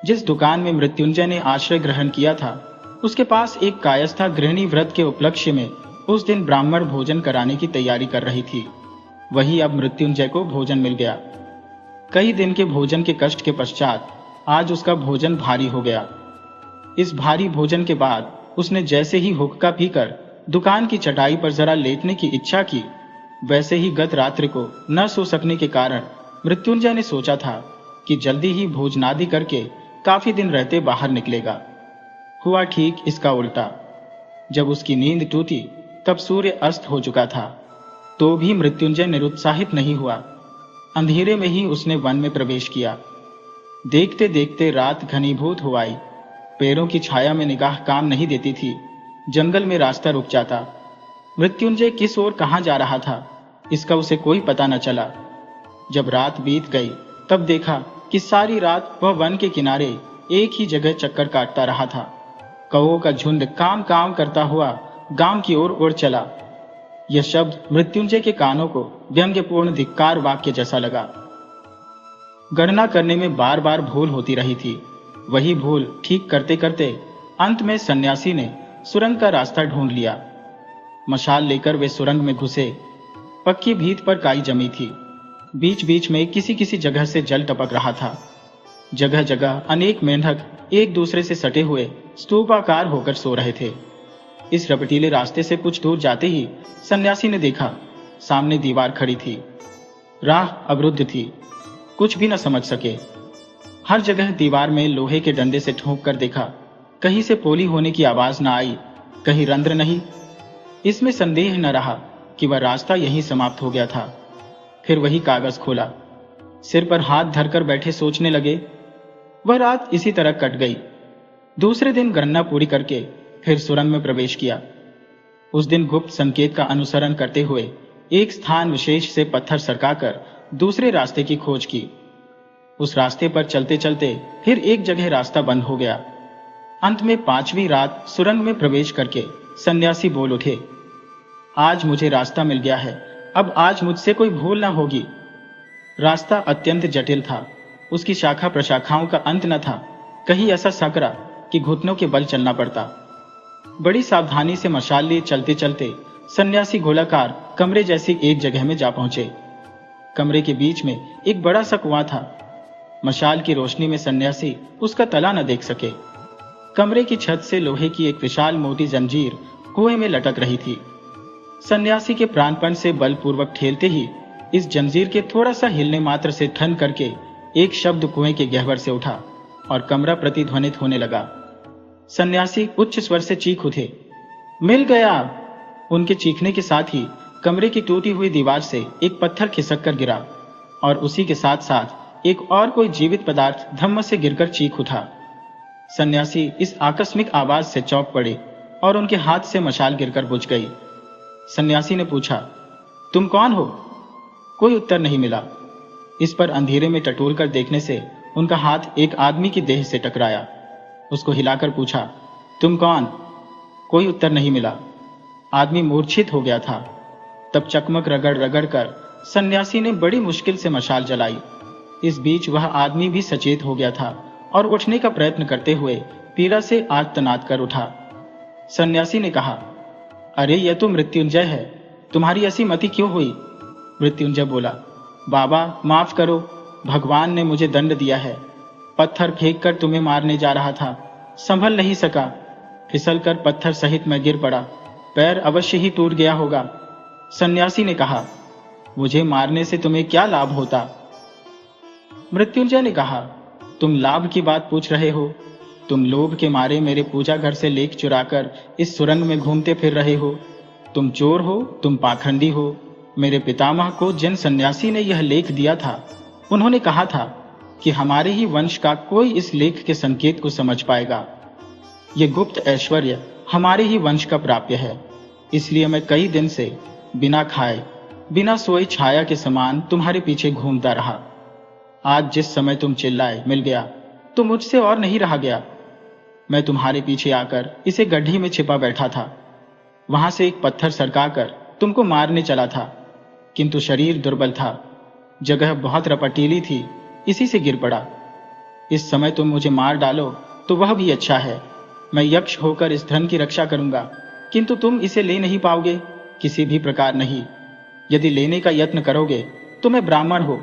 जिस दुकान में मृत्युंजय ने आश्रय ग्रहण किया था, उसके पास एक कायस्था गृहिणी व्रत के उपलक्ष्य में उस दिन ब्राह्मण भोजन कराने की तैयारी कर रही थी। वही अब मृत्युंजय को भोजन मिल गया। कई दिन के भोजन के कष्ट के पश्चात आज उसका भोजन भारी हो गया। इस भारी भोजन के बाद उसने जैसे ही हुक्का पीकर दुकान की चटाई पर जरा लेटने की इच्छा की, वैसे ही गत रात्रि को न सो सकने के कारण मृत्युंजय ने सोचा था कि जल्दी ही भोजनादि करके काफी दिन रहते बाहर निकलेगा। हुआ ठीक इसका उल्टा। जब उसकी नींद टूटी तब सूर्य अस्त हो चुका था, तो भी मृत्युंजय निरुत्साहित नहीं हुआ। अंधेरे में ही उसने वन में प्रवेश किया। देखते देखते रात घनीभूत हो आई। पेड़ों की छाया में निगाह काम नहीं देती थी। जंगल में रास्ता रुक जाता। मृत्युंजय किस ओर कहां जा रहा था, इसका उसे कोई पता न चला। जब रात बीत गई तब देखा कि सारी रात वह वन के किनारे एक ही जगह चक्कर काटता रहा था। कौओं का झुंड काम काम करता हुआ गांव की ओर उड़ चला। यह शब्द मृत्युंजय के कानों को व्यंग्यपूर्ण धिक्कार वाक्य जैसा लगा। गणना करने में बार बार भूल होती रही थी। वही भूल ठीक करते करते अंत में सन्यासी ने सुरंग का रास्ता ढूंढ लिया। मशाल लेकर वे सुरंग में घुसे। पक्की भीत पर काई जमी थी। बीच बीच में किसी किसी जगह से जल टपक रहा था। जगह जगह अनेक मेंढक एक दूसरे से सटे हुए स्तूपाकार होकर सो रहे थे। इस रपटीले रास्ते से कुछ दूर जाते ही सन्यासी ने देखा, सामने दीवार खड़ी थी। राह अवरुद्ध थी। कुछ भी न समझ सके। हर जगह दीवार में लोहे के डंडे से ठोंक कर देखा, कहीं से पोली होने की आवाज न आई, कहीं रंध्र नहीं। इसमें संदेह न रहा कि वह रास्ता यहीं समाप्त हो गया था। फिर वही कागज खोला, सिर पर हाथ धरकर बैठे सोचने लगे। वह रात इसी तरह कट गई। दूसरे दिन गणना पूरी करके फिर सुरंग में प्रवेश किया। उस दिन गुप्त संकेत का अनुसरण करते हुए एक स्थान विशेष से पत्थर सरकाकर दूसरे रास्ते की खोज की। उस रास्ते पर चलते चलते फिर एक जगह रास्ता बंद हो गया। अंत में 5वीं रात सुरंग में प्रवेश करके सन्यासी बोल उठे, आज मुझे रास्ता मिल गया है। अब आज मुझसे कोई भूल न होगी। रास्ता अत्यंत जटिल था। उसकी शाखा प्रशाखाओं का अंत न था। कहीं ऐसा सकरा कि घुटनों के बल चलना पड़ता। बड़ी सावधानी से मशाल लिए चलते चलते सन्यासी गोलाकार कमरे जैसी एक जगह में जा पहुंचे। कमरे के बीच में एक बड़ा सा कुआं था। मशाल की रोशनी में सन्यासी उसका तला न देख सके। कमरे की छत से लोहे की एक विशाल मोटी जंजीर कुएं में लटक रही थी। सन्यासी के प्राणपण से बलपूर्वक ठेलते ही इस जंजीर के थोड़ा सा हिलने मात्र से ठन करके एक शब्द कुएं के गहवर से उठा और कमरा प्रतिध्वनित होने लगा। सन्यासी उच्च स्वर से चीख उठे, मिल गया। उनके चीखने के साथ ही कमरे की टूटी हुई दीवार से एक पत्थर खिसक कर गिरा और उसी के साथ साथ एक और कोई जीवित पदार्थ धम्म से गिरकर चीख उठा। सन्यासी इस आकस्मिक आवाज से चौंक पड़े और उनके हाथ से मशाल गिरकर बुझ गई। सन्यासी ने पूछा, तुम कौन हो? कोई उत्तर नहीं मिला। इस पर अंधेरे में टटोल कर देखने से उनका हाथ एक आदमी की देह से टकराया। उसको हिलाकर पूछा, तुम कौन? कोई उत्तर नहीं मिला। आदमी मूर्छित हो गया था। तब चकमक रगड़ रगड़ कर सन्यासी ने बड़ी मुश्किल से मशाल जलाई। इस बीच वह आदमी भी सचेत हो गया था और उठने का प्रयत्न करते हुए पीड़ा से आर्तनाद कर उठा। सन्यासी ने कहा, अरे यह तो मृत्युंजय है, तुम्हारी ऐसी मति क्यों हुई? मृत्युंजय बोला, बाबा माफ करो, भगवान ने मुझे दंड दिया है। पत्थर फेंक कर तुम्हें मारने जा रहा था, संभल नहीं सका। फिसलकर पत्थर सहित मैं गिर पड़ा, पैर अवश्य ही टूट गया होगा। सन्यासी ने कहा, मुझे मारने से तुम्हें क्या लाभ होता? मृत्युंजय ने कहा, तुम लाभ की बात पूछ रहे हो? तुम लोभ के मारे मेरे पूजा घर से लेख चुराकर इस सुरंग में घूमते फिर रहे हो। तुम चोर हो, तुम पाखंडी हो। मेरे पितामह को जिन सन्यासी ने यह लेख दिया था, उन्होंने कहा था कि हमारे ही वंश का कोई इस लेख के संकेत को समझ पाएगा। ये गुप्त ऐश्वर्य हमारे ही वंश का प्राप्य है। इसलिए मैं कई दिन से बिना खाए बिना सोए छाया के समान तुम्हारे पीछे घूमता रहा। आज जिस समय तुम चिल्लाए मिल गया, तो मुझसे और नहीं रहा गया। मैं तुम्हारे पीछे आकर इसे गड्ढी में छिपा बैठा था। वहां से एक पत्थर सरकाकर तुमको मारने चला था, किंतु शरीर दुर्बल था, जगह बहुत रपटीली थी, इसी से गिर पड़ा। इस समय तुम मुझे मार डालो तो वह भी अच्छा है। मैं यक्ष होकर इस धन की रक्षा करूंगा, किंतु तुम इसे ले नहीं पाओगे, किसी भी प्रकार नहीं। यदि लेने का यत्न करोगे तो मैं ब्राह्मण हो,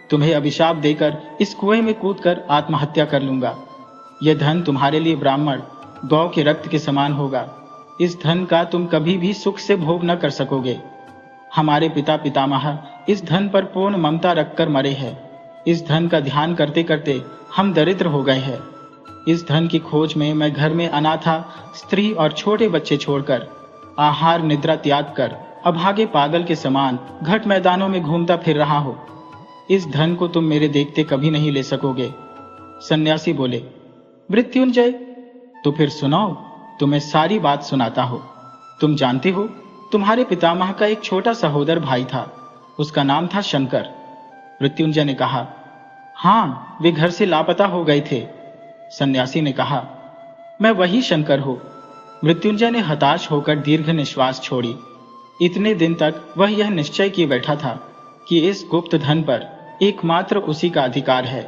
तुम्हें अभिशाप देकर इस कुएं में कूदकर आत्महत्या कर लूंगा। यह धन तुम्हारे लिए ब्राह्मण गौ के रक्त के समान होगा। इस धन का तुम कभी भी सुख से भोग न कर सकोगे। हमारे पिता पितामह इस धन पर पूर्ण ममता रखकर मरे हैं। इस धन का ध्यान करते करते हम दरिद्र हो गए हैं। इस धन की खोज में मैं घर में अनाथा स्त्री और छोटे बच्चे छोड़कर, आहार निद्रा त्याग कर अभागे पागल के समान घाट मैदानों में घूमता फिर रहा हूं। इस धन को तुम मेरे देखते कभी नहीं ले सकोगे। सन्यासी बोले, मृत्युंजय, तो फिर सुनाओ, तुम्हें सारी बात सुनाता हो। तुम जानते हो, तुम्हारे पितामह का एक छोटा सहोदर भाई था, उसका नाम था शंकर। मृत्युंजय ने कहा, हाँ, वे घर से लापता हो गए थे। सन्यासी ने कहा, मैं वही शंकर हूं। मृत्युंजय ने हताश होकर दीर्घ निश्वास छोड़ी। इतने दिन तक वह यह निश्चय किए बैठा था कि इस गुप्त धन पर एकमात्र उसी का अधिकार है।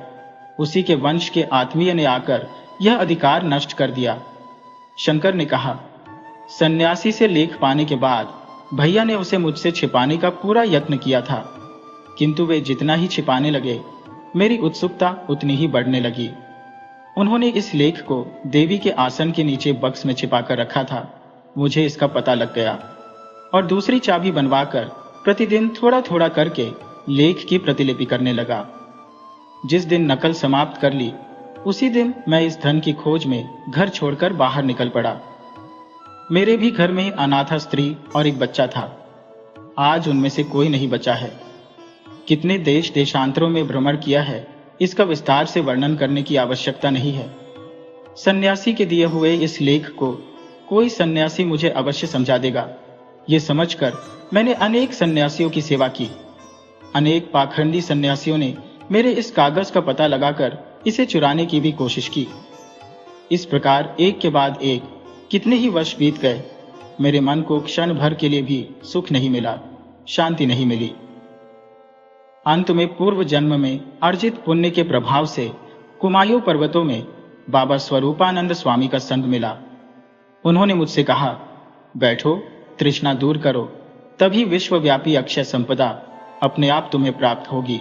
उसी के वंश के आत्मीय ने आकर यह अधिकार नष्ट कर दिया। शंकर ने कहा, सन्यासी से लेख पाने के बाद भैया ने उसे मुझसे छिपाने का पूरा यत्न किया था, किंतु वे जितना ही छिपाने लगे, मेरी उत्सुकता उतनी ही बढ़ने लगी। उन्होंने इस लेख को देवी के आसन के नीचे बक्स में छिपाकर रखा था। मुझे इसका पता लग गया और दूसरी चाबी बनवाकर प्रतिदिन थोड़ा थोड़ा करके लेख की प्रतिलिपि करने लगा। जिस दिन नकल समाप्त कर ली, उसी दिन मैं इस धन की खोज में घर छोड़कर बाहर निकल पड़ा। मेरे भी घर में अनाथा स्त्री और एक बच्चा था। आज उनमें से कोई नहीं बचा है। कितने देश देशांतरों में भ्रमण किया है, इसका विस्तार से वर्णन करने की आवश्यकता नहीं है। सन्यासी के दिए हुए इस लेख को कोई सन्यासी मुझे अवश्य समझा देगा। ये समझकर मैंने अनेक सन्यासियों की सेवा की। अनेक पाखंडी सन्यासियों ने मेरे इस कागज का पता लगाकर इसे चुराने की भी कोशिश की। इस प्रकार एक के बाद एक कितने ही वर्ष बीत गए। मेरे मन को क्षण भर के लिए भी सुख नहीं मिला, शांति नहीं मिली। अंत में पूर्व जन्म में अर्जित पुण्य के प्रभाव से कुमायूं पर्वतों में बाबा स्वरूपानंद स्वामी का संग मिला। उन्होंने मुझसे कहा, बैठो, तृष्णा दूर करो, तभी विश्वव्यापी अक्षय संपदा अपने आप तुम्हें प्राप्त होगी।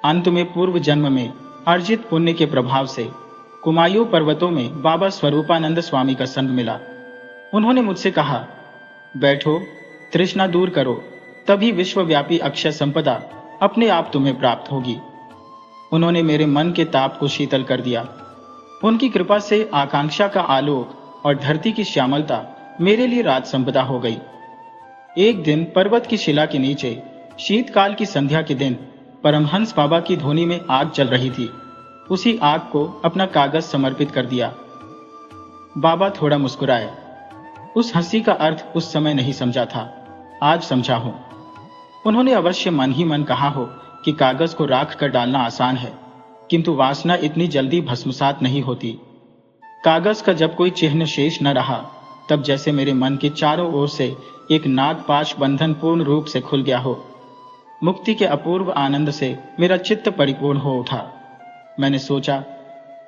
अंत में पूर्व जन्म में अर्जित पुण्य के प्रभाव से कुमायूं पर्वतों में बाबा स्वरूपानंद स्वामी का संग मिला। उन्होंने मुझसे कहा, बैठो, तृष्णा दूर करो, तभी विश्वव्यापी अक्षय संपदा अपने आप तुम्हें प्राप्त होगी। उन्होंने मेरे मन के ताप को शीतल कर दिया। उनकी कृपा से आकांक्षा का आलोक और धरती की श्यामलता मेरे लिए राज संपदा हो गई। एक दिन पर्वत की शिला के नीचे शीतकाल की संध्या के दिन परमहंस बाबा की धोनी में आग जल रही थी। उसी आग को अपना कागज समर्पित कर दिया। बाबा थोड़ा मुस्कुराए। उस हंसी का अर्थ उस समय नहीं समझा था, आज समझा हूं। उन्होंने अवश्य मन ही मन कहा हो कि कागज को राख कर डालना आसान है, किंतु वासना इतनी जल्दी भस्मसात नहीं होती। कागज का जब कोई चिन्ह शेष न रहा, तब जैसे मेरे मन के चारों ओर से एक नागपाश बंधन पूर्ण रूप से खुल गया हो। मुक्ति के अपूर्व आनंद से मेरा चित्त परिपूर्ण हो उठा। मैंने सोचा,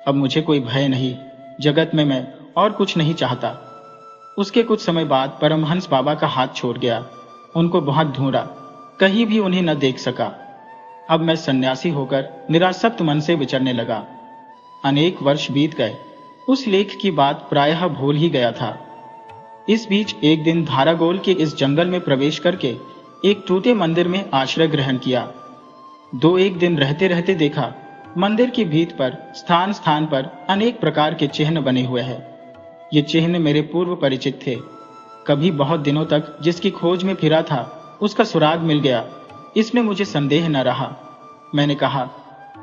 अब मुझे कोई भय नहीं, जगत में मैं और कुछ नहीं चाहता। उसके कुछ समय बाद परमहंस बाबा का हाथ छोड़ गया। उनको बहुत ढूंढा, कहीं भी उन्हें न देख सका। अब मैं सन्यासी होकर निरासक्त मन से विचरने लगा। अनेक वर्ष बीत गए। उस लेख की बात प्रायः भूल ही गया था। इस बीच एक दिन धारागोल के इस जंगल में प्रवेश करके एक टूटे मंदिर में आश्रय ग्रहण किया। 2-1 दिन रहते रहते देखा, मंदिर की भीत पर स्थान स्थान पर अनेक प्रकार के चिन्ह बने हुए हैं। ये चिन्ह मेरे पूर्व परिचित थे। कभी बहुत दिनों तक जिसकी खोज में फिरा था, उसका सुराग मिल गया। इसमें मुझे संदेह न रहा। मैंने कहा,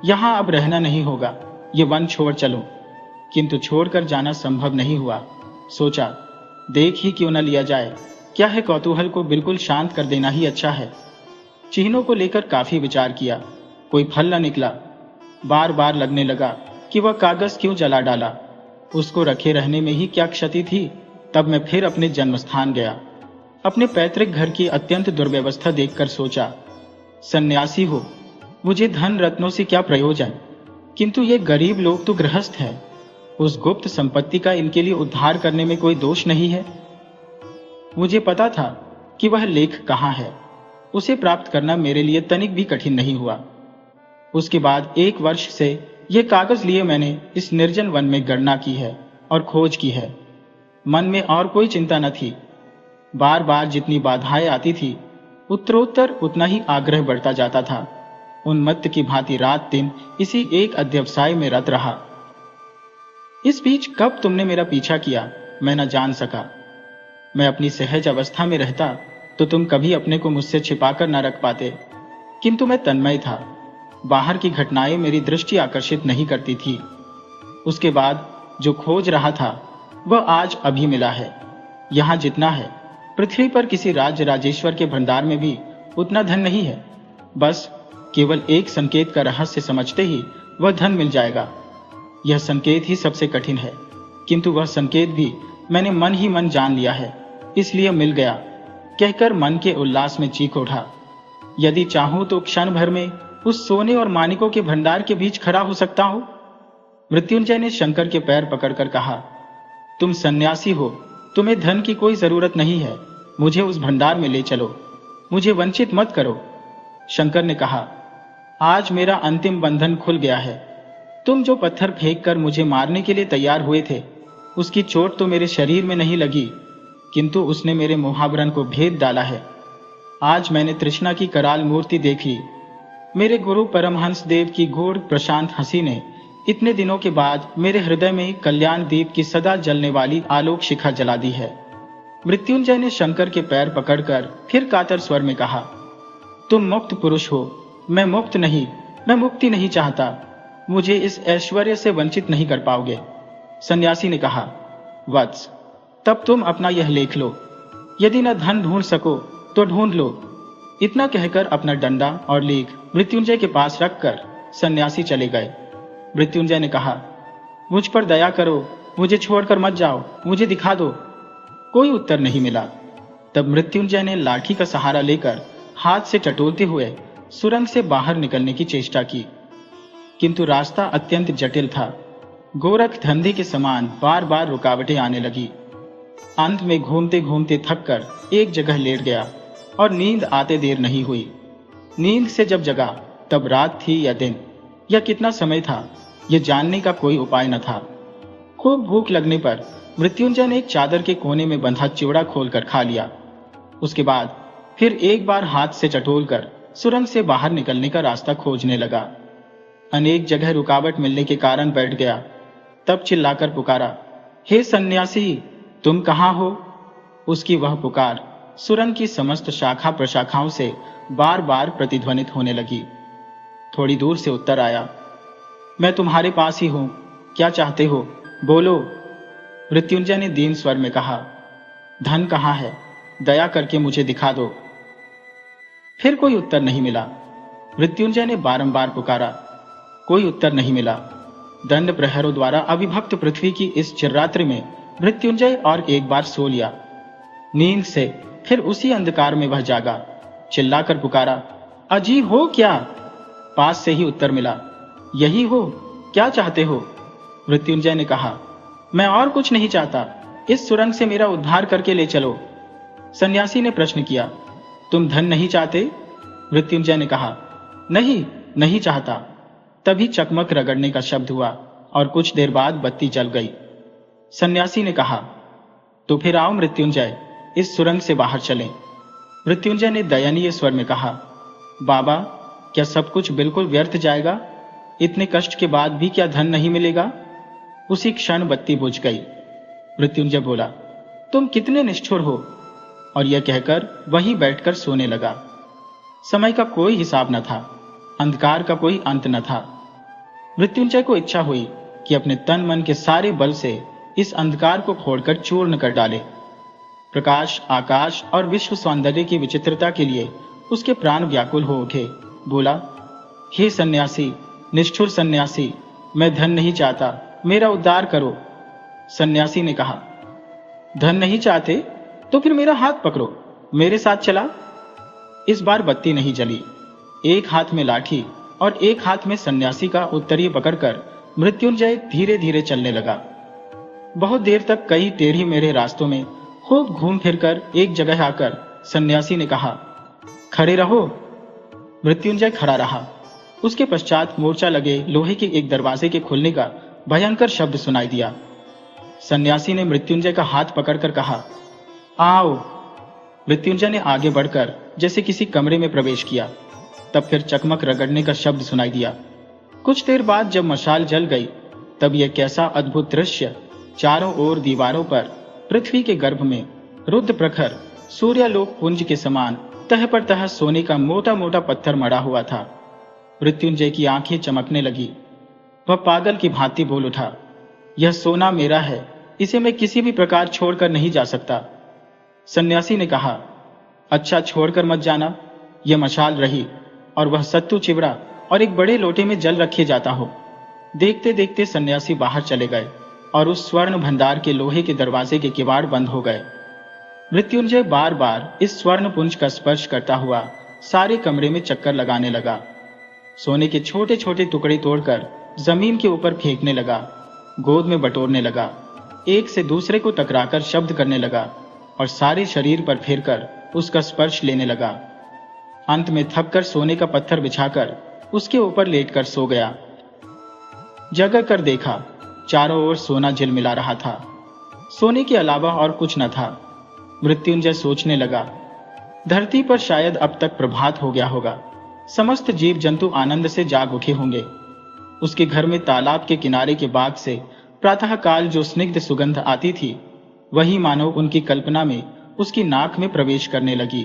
यहां अब रहना नहीं होगा, ये वन छोड़ चलो। किंतु छोड़कर जाना संभव नहीं हुआ। सोचा, देख ही क्यों न लिया जाए, क्या है कौतूहल को बिल्कुल शांत कर देना ही अच्छा है। चिन्हों को लेकर काफी विचार किया, कोई फल न निकला। बार बार लगने लगा कि वह कागज क्यों जला डाला, उसको रखे रहने में ही क्या क्षति थी। तब मैं फिर अपने जन्मस्थान गया। अपने पैतृक घर की अत्यंत दुर्व्यवस्था देखकर सोचा, सन्यासी हो, मुझे धन रत्नों से क्या प्रयोजन, किंतु ये गरीब लोग तो गृहस्थ हैं। उस गुप्त संपत्ति का इनके लिए उद्धार करने में कोई दोष नहीं है। मुझे पता था कि वह लेख कहाँ है। उसे प्राप्त करना मेरे लिए तनिक भी कठिन नहीं हुआ। उसके बाद 1 वर्ष से यह कागज लिए मैंने इस निर्जन वन में गणना की है। और खोज की है। मन में और कोई चिंता न थी। बार बार जितनी बाधाएं आती थी, उत्तरोत्तर उतना ही आग्रह बढ़ता जाता था। उन्मत्त की भांति रात दिन इसी एक अध्यवसाय में रत रहा। इस बीच कब तुमने मेरा पीछा किया, मैं न जान सका। मैं अपनी सहज अवस्था में रहता तो तुम कभी अपने को मुझसे छिपाकर न रख पाते, किंतु मैं तन्मय था। बाहर की घटनाएं मेरी दृष्टि आकर्षित नहीं करती थी। उसके बाद जो खोज रहा था वह आज अभी मिला है। यहाँ जितना है, पृथ्वी पर किसी राज्य राजेश्वर के भंडार में भी उतना धन नहीं है। बस केवल एक संकेत का रहस्य समझते ही वह धन मिल जाएगा। यह संकेत ही सबसे कठिन है, किंतु वह संकेत भी मैंने मन ही मन जान लिया है, इसलिए मिल गया, कहकर मन के उल्लास में चीख उठा। यदि चाहूं तो क्षण भर में उस सोने और मानिकों के भंडार के बीच खड़ा हो सकता हूं। मृत्युंजय ने शंकर के पैर पकड़कर कहा, तुम सन्यासी हो, तुम्हें धन की कोई जरूरत नहीं है। मुझे उस भंडार में ले चलो, मुझे वंचित मत करो। शंकर ने कहा, आज मेरा अंतिम बंधन खुल गया है। तुम जो पत्थर फेंककर मुझे मारने के लिए तैयार हुए थे, उसकी चोट तो मेरे शरीर में नहीं लगी, किंतु उसने मेरे मुहावरण को भेद डाला है। आज मैंने तृष्णा की कराल मूर्ति देख ली। मेरे गुरु परमहंस देव की गूढ़ प्रशांत हंसी ने इतने दिनों के बाद मेरे हृदय में कल्याण दीप की सदा जलने वाली आलोक शिखा जला दी है। मृत्युंजय ने शंकर के पैर पकड़कर फिर कातर स्वर में कहा, तुम मुक्त पुरुष हो, मैं मुक्त नहीं, मैं मुक्ति नहीं चाहता। मुझे इस ऐश्वर्य से वंचित नहीं कर पाओगे। सन्यासी ने कहा, वत्स, तब तुम अपना यह लेख लो। यदि न धन ढूंढ सको तो ढूंढ लो। इतना कहकर अपना डंडा और लेख मृत्युंजय के पास रखकर सन्यासी चले गए। मृत्युंजय ने कहा, मुझ पर दया करो, मुझे छोड़कर मत जाओ, मुझे दिखा दो। कोई उत्तर नहीं मिला। तब मृत्युंजय ने लाठी का सहारा लेकर हाथ से टटोलते हुए सुरंग से बाहर निकलने की चेष्टा की, किंतु रास्ता अत्यंत जटिल था। गोरख धंधे के समान बार बार रुकावटें आने लगी। अंत में घूमते घूमते थककर एक जगह लेट गया और नींद आते देर नहीं हुई। नींद से जब जगा तब रात थी या दिन या कितना समय था, यह जानने का कोई उपाय न था। खूब भूख लगने पर मृत्युंजय ने एक चादर के कोने में बंधा चिवड़ा खोलकर खा लिया। उसके बाद फिर एक बार हाथ से टटोलकर सुरंग से बाहर निकलने का रास्ता खोजने लगा। अनेक जगह रुकावट मिलने के कारण बैठ गया। तब चिल्लाकर पुकारा, हे सन्यासी, तुम कहाँ हो? उसकी वह पुकार सुरंग की समस्त शाखा प्रशाखाओं से बार बार प्रतिध्वनित होने लगी। थोड़ी दूर से उत्तर आया, मैं तुम्हारे पास ही हूं, क्या चाहते हो, बोलो। मृत्युंजय ने दीन स्वर में कहा, धन कहाँ है, दया करके मुझे दिखा दो। फिर कोई उत्तर नहीं मिला। मृत्युंजय ने बारंबार पुकारा, कोई उत्तर नहीं मिला। दंड प्रहरों द्वारा अविभक्त पृथ्वी की इस चिररात्रि में मृत्युंजय और एक बार सो लिया। नींद से फिर उसी अंधकार में वह जागा। चिल्लाकर पुकारा, अजी हो क्या? पास से ही उत्तर मिला, यही हो, क्या चाहते हो? मृत्युंजय ने कहा, मैं और कुछ नहीं चाहता, इस सुरंग से मेरा उद्धार करके ले चलो। सन्यासी ने प्रश्न किया, तुम धन नहीं चाहते? मृत्युंजय ने कहा, नहीं, नहीं चाहता। तभी चकमक रगड़ने का शब्द हुआ और कुछ देर बाद बत्ती जल गई। सन्यासी ने कहा, तो फिर आओ मृत्युंजय, इस सुरंग से बाहर चलें। मृत्युंजय ने दयनीय स्वर में कहा, बाबा, क्या सब कुछ बिल्कुल व्यर्थ जाएगा? इतने कष्ट के बाद भी क्या धन नहीं मिलेगा? उसी क्षण बत्ती बुझ गई। मृत्युंजय बोला, तुम कितने निष्ठुर हो, और यह कहकर वहीं बैठकर सोने लगा। समय का कोई हिसाब न था, अंधकार का कोई अंत न था। मृत्युंजय को इच्छा हुई कि अपने तन मन के सारे बल से इस अंधकार को फोड़कर चूर्ण कर डाले। प्रकाश, आकाश और विश्व सौंदर्य की विचित्रता के लिए उसके प्राण व्याकुल हो उठे। बोला, हे सन्यासी, निष्ठुर सन्यासी, मैं धन नहीं चाहता, मेरा उद्धार करो। सन्यासी ने कहा, धन नहीं चाहते तो फिर मेरा हाथ पकड़ो, मेरे साथ चला। इस बार बत्ती नहीं जली। एक हाथ में लाठी और एक हाथ में सन्यासी का उत्तरीय पकड़कर मृत्युंजय धीरे धीरे चलने लगा। बहुत देर तक कई टेढ़ी मेढ़े रास्तों में खूब घूम फिरकर एक जगह आकर सन्यासी ने कहा, खड़े रहो। मृत्युंजय खड़ा रहा। उसके पश्चात मोर्चा लगे लोहे के एक दरवाजे के खुलने का भयंकर शब्द सुनाई दिया। सन्यासी ने मृत्युंजय का हाथ पकड़कर कहा, आओ। मृत्युंजय ने आगे बढ़कर जैसे किसी कमरे में प्रवेश किया। तब फिर चकमक रगड़ने का शब्द सुनाई दिया। कुछ देर बाद जब मशाल जल गई, तब यह कैसा अद्भुत दृश्य! चारों ओर दीवारों पर पृथ्वी के गर्भ में रुद्र प्रखर सूर्यालोक पुंज के समान तह पर तह सोने का मोटा मोटा पत्थर मढ़ा हुआ था। मृत्युंजय की आंखें चमकने लगी। वह पागल की भांति बोल उठा, यह सोना मेरा है, इसे मैं किसी भी प्रकार छोड़कर नहीं जा सकता। सन्यासी ने कहा, अच्छा, छोड़कर मत जाना। यह मशाल रही और वह सत्तू चिवड़ा और एक बड़े लोटे में जल रखे जाता हो। देखते देखते सन्यासी बाहर चले गए और उस स्वर्ण भंडार के लोहे के दरवाजे के किवाड़ बंद हो गए। मृत्युंजय बार बार इस स्वर्ण पुंज का स्पर्श करता हुआ सारे कमरे में चक्कर लगाने लगा। सोने के छोटे छोटे टुकड़े तोड़कर जमीन के ऊपर फेंकने लगा, गोद में बटोरने लगा, एक से दूसरे को टकराकर शब्द करने लगा और सारे शरीर पर फेरकर उसका स्पर्श लेने लगा। अंत में थककर सोने का पत्थर बिछाकर उसके ऊपर लेटकर सो गया। जगह कर देखा, चारों ओर सोना झिलमिला रहा था। सोने के अलावा और कुछ न था। मृत्युंजय सोचने लगा, धरती पर शायद अब तक प्रभात हो गया होगा। समस्त जीव जंतु आनंद से जाग उठे होंगे। उसके घर में तालाब के किनारे के बाग से प्रातःकाल जो स्निग्ध सुगंध आती थी, वही मानो उनकी कल्पना में उसकी नाक में प्रवेश करने लगी।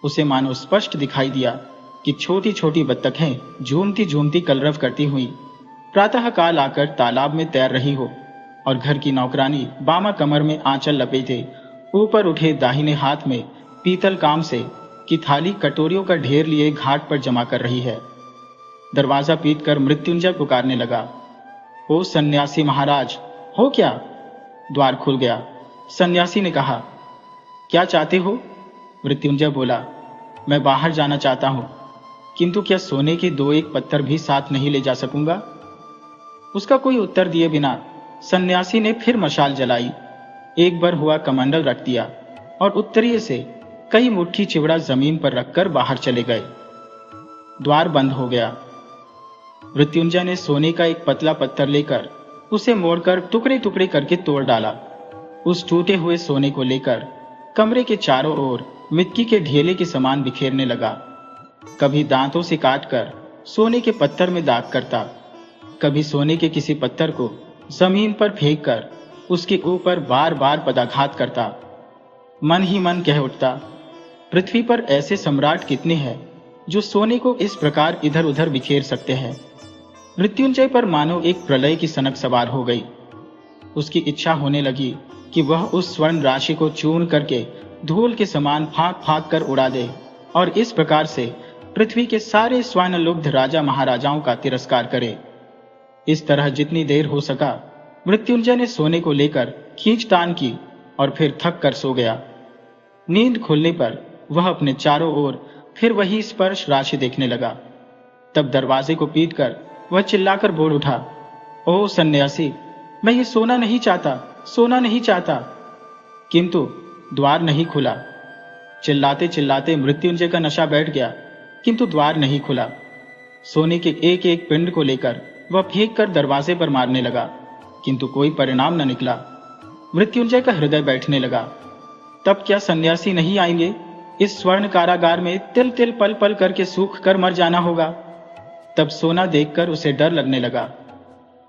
उसे मानो स्पष्ट दिखाई दिया कि छोटी छोटी बत्तखें झूमती झूमती कलरव करती हुई प्रातःकाल आकर तालाब में तैर रही हो और घर की नौकरानी बामा कमर में आंचल लपेटे ऊपर उठे दाहिने हाथ में पीतल काम से की थाली कटोरियों का ढेर लिए घाट पर जमा कर रही है। दरवाजा पीटकर मृत्युंजय पुकारने लगा, ओ सन्यासी महाराज, हो क्या? द्वार खुल गया। सन्यासी ने कहा, क्या चाहते हो? मृत्युंजय बोला, मैं बाहर जाना चाहता हूं, किंतु क्या सोने के दो एक पत्थर भी साथ नहीं ले जा सकूंगा? उसका कोई उत्तर दिए बिना सन्यासी ने फिर मशाल जलाई, एक बार हुआ कमंडल रख दिया और उत्तरीय से कई मुट्ठी चिवड़ा जमीन पर रखकर बाहर चले गए। द्वार बंद हो गया। मृत्युंजय ने सोने का एक पतला पत्थर लेकर उसे मोड़कर टुकड़े टुकड़े करके तोड़ डाला। उस टूटे हुए सोने को लेकर कमरे के चारों ओर मिट्टी के ढेले के समान बिखेरने लगा। कभी दांतों से काटकर सोने के पत्थर में दाग करता, कभी सोने के किसी पत्थर को जमीन पर फेंककर उसके ऊपर बार बार पदाघात करता। मन ही मन कह उठता, पृथ्वी पर ऐसे सम्राट कितने हैं जो सोने को इस प्रकार इधर उधर बिखेर सकते हैं। मृत्युंजय पर मानो एक प्रलय की सनक सवार हो गई। उसकी इच्छा होने लगी कि वह उस स्वर्ण राशि को चूर्ण करके धूल के समान फांक फांक कर उड़ा दे और इस प्रकार से पृथ्वी के सारे स्वानलुब्ध राजा महाराजाओं का तिरस्कार करे। इस तरह जितनी देर हो सका मृत्युंजय ने सोने को लेकर खींचतान की और फिर थक कर सो गया। नींद खुलने पर वह अपने चारों ओर फिर वही स्पर्श राशि देखने लगा। तब दरवाजे को पीटकर वह चिल्लाकर बोल उठा, ओ सन्यासी, मैं ये सोना नहीं चाहता, सोना नहीं चाहता। किंतु द्वार नहीं खुला। चिल्लाते चिल्लाते मृत्युंजय का नशा बैठ गया, किंतु द्वार नहीं खुला। सोने के एक एक पिंड को लेकर वह फेंक कर दरवाजे पर मारने लगा, किंतु कोई परिणाम न निकला। मृत्युंजय का हृदय बैठने लगा। तब क्या सन्यासी नहीं आएंगे? इस स्वर्ण कारागार में तिल तिल पल पल करके सूख कर मर जाना होगा। तब सोना देखकर उसे डर लगने लगा।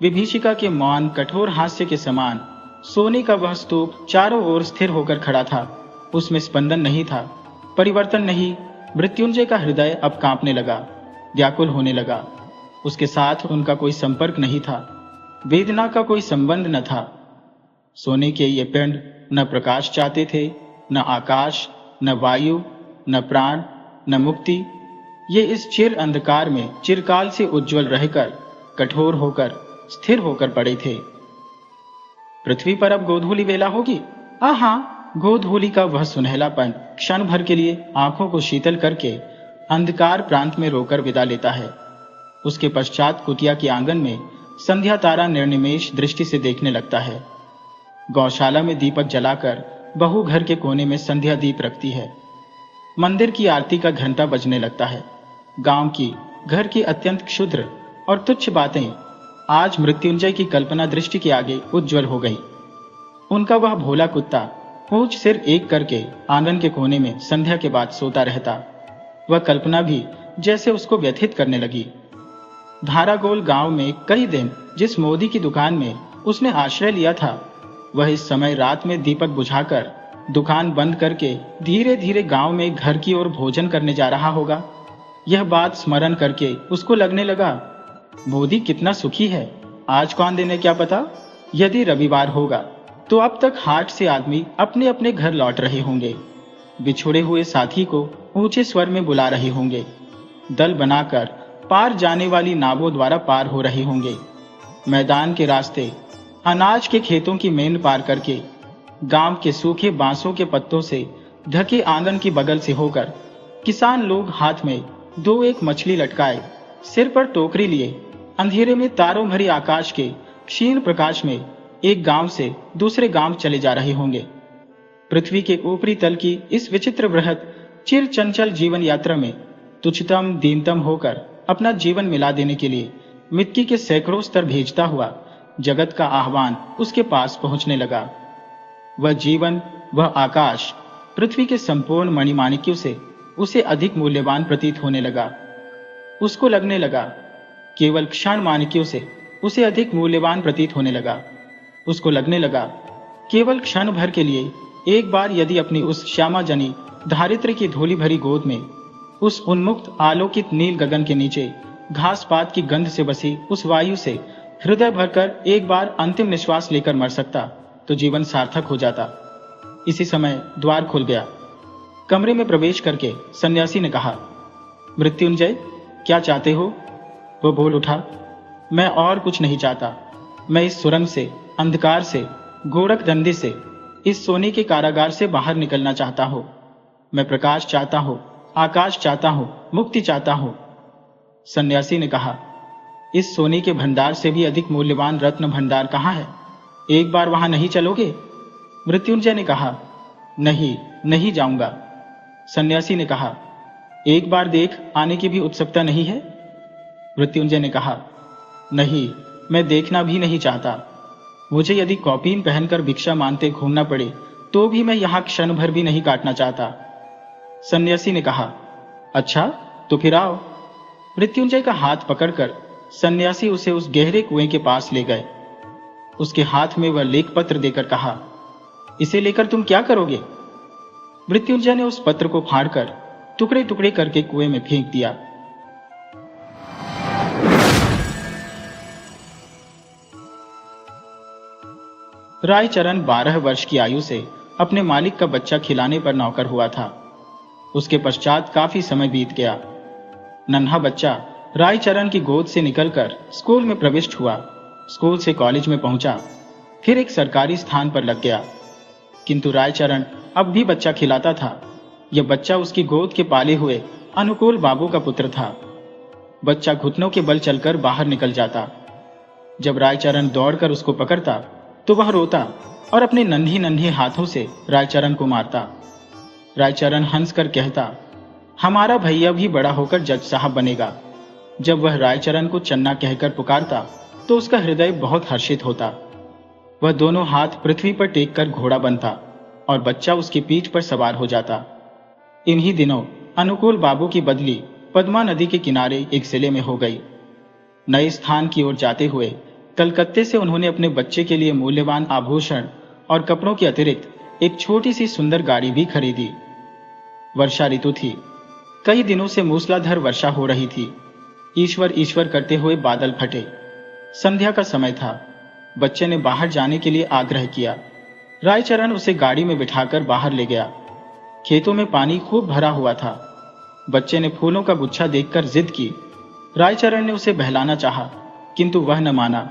विभीषिका के मौन कठोर हास्य के समान सोने का वह स्तूप चारों ओर स्थिर होकर खड़ा था। उसमें स्पंदन नहीं था, परिवर्तन नहीं। मृत्युंजय का हृदय अब कांपने लगा, व्याकुल होने लगा। उसके साथ उनका कोई संपर्क नहीं था, वेदना का कोई संबंध न था। सोने के ये पिंड न प्रकाश चाहते थे, न आकाश, न वायु, न प्राण, न मुक्ति। ये इस चिर अंधकार में चिरकाल से उज्जवल रहकर कठोर होकर स्थिर होकर पड़े थे। पृथ्वी पर अब गोधूली वेला होगी। आहा, गोधूली का वह सुनहलापन क्षण भर के लिए आंखों को शीतल करके अंधकार प्रांत में रोकर विदा लेता है। उसके पश्चात कुटिया के आंगन में संध्या तारा निर्निमेष दृष्टि से देखने लगता है। गौशाला में दीपक जलाकर बहू घर के कोने में संध्या दीप रखती है। मंदिर की आरती का घंटा बजने लगता है। गांव की, घर की अत्यंत क्षुद्र और तुच्छ बातें आज मृत्युंजय की कल्पना दृष्टि के आगे उज्जवल हो गई। उनका वह भोला कुत्ता पूंछ सिर एक करके आंगन के कोने में संध्या के बाद सोता रहता। वह कल्पना भी जैसे उसको व्यथित करने लगी। धारागोल गांव में कई दिन जिस मोदी की दुकान में उसने आश्रय लिया था, वह इस समय रात में दीपक बुझाकर दुकान बंद करके धीरे धीरे गांव में घर की ओर भोजन करने जा रहा होगा। यह बात स्मरण करके उसको लगने लगा, मोदी कितना सुखी है। आज कौन दिन है क्या पता। यदि रविवार होगा तो अब तक हाट से आदमी अपने अपने घर लौट रहे होंगे, बिछुड़े हुए साथी को ऊंचे स्वर में बुला रहे होंगे, दल बनाकर पार जाने वाली नावों द्वारा पार हो रहे होंगे, मैदान के रास्ते अनाज के खेतों की मेन पार करके गांव के सूखे बांसों के पत्तों से ढके आंगन की बगल से होकर किसान लोग हाथ में दो एक मछली लटकाए, सिर पर टोकरी लिए, अंधेरे में तारों भरी आकाश के क्षीण प्रकाश में एक गांव से दूसरे गांव चले जा रहे होंगे। पृथ्वी के ऊपरी तल की इस विचित्र बृहत चिर चंचल जीवन यात्रा में तुच्छतम दीनतम होकर अपना जीवन मिला देने के लिए मिट्टी के सैकड़ों स्तर भेजता हुआ जगत का आह्वान उसके पास पहुंचने लगा। वह जीवन, वह आकाश पृथ्वी के संपूर्ण मणिमाणिक्यों से उसे अधिक मूल्यवान प्रतीत होने लगा। उसको लगने लगा केवल क्षण माणिक्यों से उसे अधिक मूल्यवान प्रतीत होने लगा। उसको लगने लगा केवल क्षण भर के लिए एक बार यदि अपनी उस श्यामाजनी धारित्री की धूली भरी गोद में, उस उन्मुक्त आलोकित नील गगन के नीचे घास पात की गंध से बसी उस वायु से हृदय भरकर एक बार अंतिम निश्वास लेकर मर सकता तो जीवन सार्थक हो जाता। इसी समय द्वार खुल गया। कमरे में प्रवेश करके सन्यासी ने कहा, मृत्युंजय, क्या चाहते हो? वो बोल उठा, मैं और कुछ नहीं चाहता। मैं इस सुरंग से, अंधकार से, गोरख धंधे से, इस सोने के कारागार से बाहर निकलना चाहता हूं। मैं प्रकाश चाहता हूं, आकाश चाहता हूं, मुक्ति चाहता हूं। सन्यासी ने कहा, इस सोने के भंडार से भी अधिक मूल्यवान रत्न भंडार कहाँ है? एक बार वहां नहीं चलोगे? मृत्युंजय ने कहा, नहीं, नहीं जाऊंगा। सन्यासी ने कहा, एक बार देख आने की भी उत्सुकता नहीं है? मृत्युंजय ने कहा, नहीं, मैं देखना भी नहीं चाहता। मुझे यदि कौपीन पहनकर भिक्षा मांगते घूमना पड़े तो भी मैं यहां क्षण भर भी नहीं काटना चाहता। सन्यासी ने कहा, अच्छा तो फिर आओ। मृत्युंजय का हाथ पकड़कर सन्यासी उसे उस गहरे कुएं के पास ले गए। उसके हाथ में वह लेख पत्र देकर कहा, इसे लेकर तुम क्या करोगे? मृत्युंजय ने उस पत्र को फाड़कर टुकड़े टुकड़े करके कुएं में फेंक दिया। रायचरण 12 वर्ष की आयु से अपने मालिक का बच्चा खिलाने पर नौकर हुआ था। उसके पश्चात काफी समय बीत गया। नन्हा बच्चा रायचरण की गोद से निकलकर स्कूल में प्रविष्ट हुआ, स्कूल से कॉलेज में पहुंचा, फिर एक सरकारी स्थान पर लग गया। किंतु रायचरण अब भी बच्चा खिलाता था। यह बच्चा उसकी गोद के पाले हुए अनुकूल बाबू का पुत्र था। बच्चा घुटनों के बल चलकर बाहर निकल जाता। जब रायचरण दौड़कर उसको पकड़ता तो वह रोता और अपने नन्ही नन्हे हाथों से रायचरण को मारता। रायचरण हंसकर कहता, हमारा भैया भी बड़ा होकर जज साहब बनेगा। जब वह रायचरण को चन्ना कहकर पुकारता तो उसका हृदय बहुत हर्षित होता। वह दोनों हाथ पृथ्वी पर टेक कर घोड़ा बनता और बच्चा उसकी पीठ पर सवार हो जाता। इन्हीं दिनों अनुकूल बाबू की बदली पद्मा नदी के किनारे एक जिले में हो गई। नए स्थान की ओर जाते हुए कलकत्ते से उन्होंने अपने बच्चे के लिए मूल्यवान आभूषण और कपड़ों के अतिरिक्त एक छोटी सी सुंदर गाड़ी भी खरीदी। वर्षा ऋतु थी। कई दिनों से मूसलाधार वर्षा हो रही थी। ईश्वर ईश्वर करते हुए बादल फटे। संध्या का समय था। बच्चे ने बाहर जाने के लिए आग्रह किया। रायचरण उसे गाड़ी में बिठाकर बाहर ले गया। खेतों में पानी खूब भरा हुआ था। बच्चे ने फूलों का गुच्छा देखकर जिद की। रायचरण ने उसे बहलाना चाहा, किंतु वह न माना।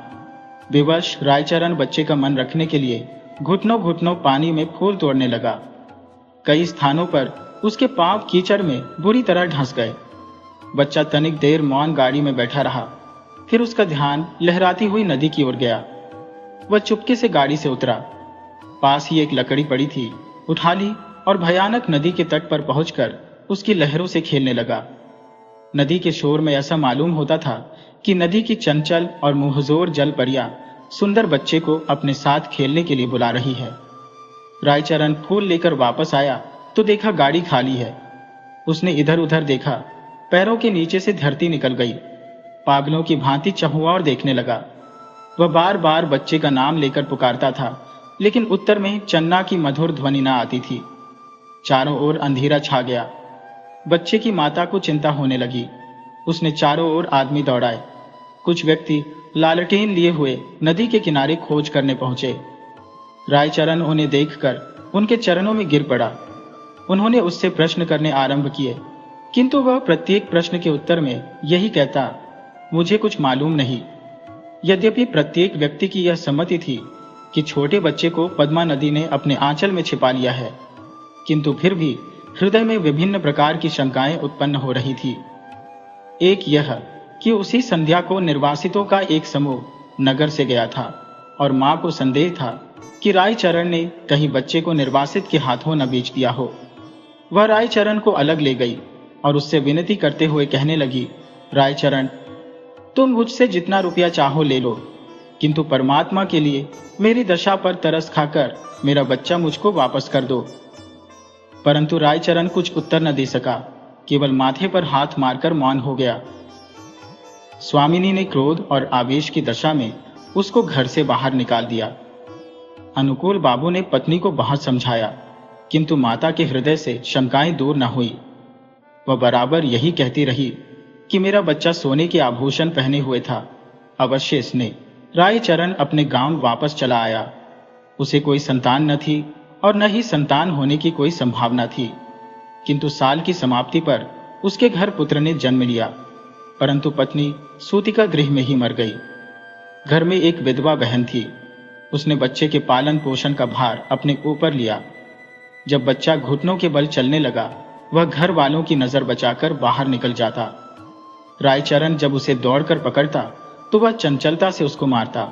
विवश रायचरण बच्चे का मन रखने के लिए घुटनों घुटनों पानी में फूल तोड़ने लगा। कई स्थानों पर उसके पांव कीचड़ में बुरी तरह ढंस गए। बच्चा तनिक देर मौन गाड़ी में बैठा रहा, फिर उसका ध्यान लहराती हुई नदी की ओर गया। वह चुपके से गाड़ी से उतरा। पास ही एक लकड़ी पड़ी थी, उठा ली और भयानक नदी के तट पर पहुंचकर उसकी लहरों से खेलने लगा। नदी के शोर में ऐसा मालूम होता था कि नदी की चंचल और मुंहजोर जल परियां सुंदर बच्चे को अपने साथ खेलने के लिए बुला रही है। रायचरण फूल लेकर वापस आया तो देखा गाड़ी खाली है। उसने इधर उधर देखा, पैरों के नीचे से धरती निकल गई। पागलों की भांति चहुओर देखने लगा। वह बार बार बच्चे का नाम लेकर पुकारता था, लेकिन उत्तर में चन्ना की मधुर ध्वनि न आती थी। चारों ओर अंधेरा छा गया। बच्चे की माता को चिंता होने लगी। उसने चारों ओर आदमी दौड़ाए। कुछ व्यक्ति लालटेन लिए हुए नदी के किनारे खोज करने पहुंचे। रायचरण उन्हें देखकर उनके चरणों में गिर पड़ा। उन्होंने उससे प्रश्न करने आरंभ किए, किंतु वह प्रत्येक प्रश्न के उत्तर में यही कहता, मुझे कुछ मालूम नहीं। यद्यपि प्रत्येक व्यक्ति की यह सम्मति थी कि छोटे बच्चे को पद्मा नदी ने अपने आंचल में छिपा लिया है, किंतु फिर भी हृदय में विभिन्न प्रकार की शंकाएं उत्पन्न हो रही थी। एक यह कि उसी संध्या को निर्वासितों का एक समूह नगर से गया था और मां को संदेह था कि रायचरण ने कहीं बच्चे को निर्वासित के हाथों न बेच दिया हो। वह रायचरण को अलग ले गई और उससे विनती करते हुए कहने लगी, रायचरण, तुम मुझसे जितना रुपया चाहो ले लो, किंतु परमात्मा के लिए मेरी दशा पर तरस खाकर मेरा बच्चा मुझको वापस कर दो। परंतु रायचरण कुछ उत्तर न दे सका, केवल माथे पर हाथ मारकर मौन हो गया। स्वामिनी ने क्रोध और आवेश की दशा में उसको घर से बाहर निकाल दिया। अनुकूल बाबू ने पत्नी को बहुत समझाया, किंतु माता के हृदय से शंकाएं दूर न हुई। वह बराबर यही कहती रही कि मेरा बच्चा सोने के आभूषण पहने हुए था। अवश्य इसने। रायचरण अपने गांव वापस चला आया। उसे कोई संतान न थी और न ही संतान होने की कोई संभावना थी, किंतु साल की समाप्ति पर उसके घर पुत्र ने जन्म लिया, परंतु पत्नी सूतिका गृह में ही मर गई। घर में एक विधवा बहन थी। उसने बच्चे के पालन पोषण का भार अपने ऊपर लिया। जब बच्चा घुटनों के बल चलने लगा, वह घर वालों की नजर बचाकर बाहर निकल जाता। रायचरण जब उसे दौड़कर पकड़ता तो वह चंचलता से उसको मारता।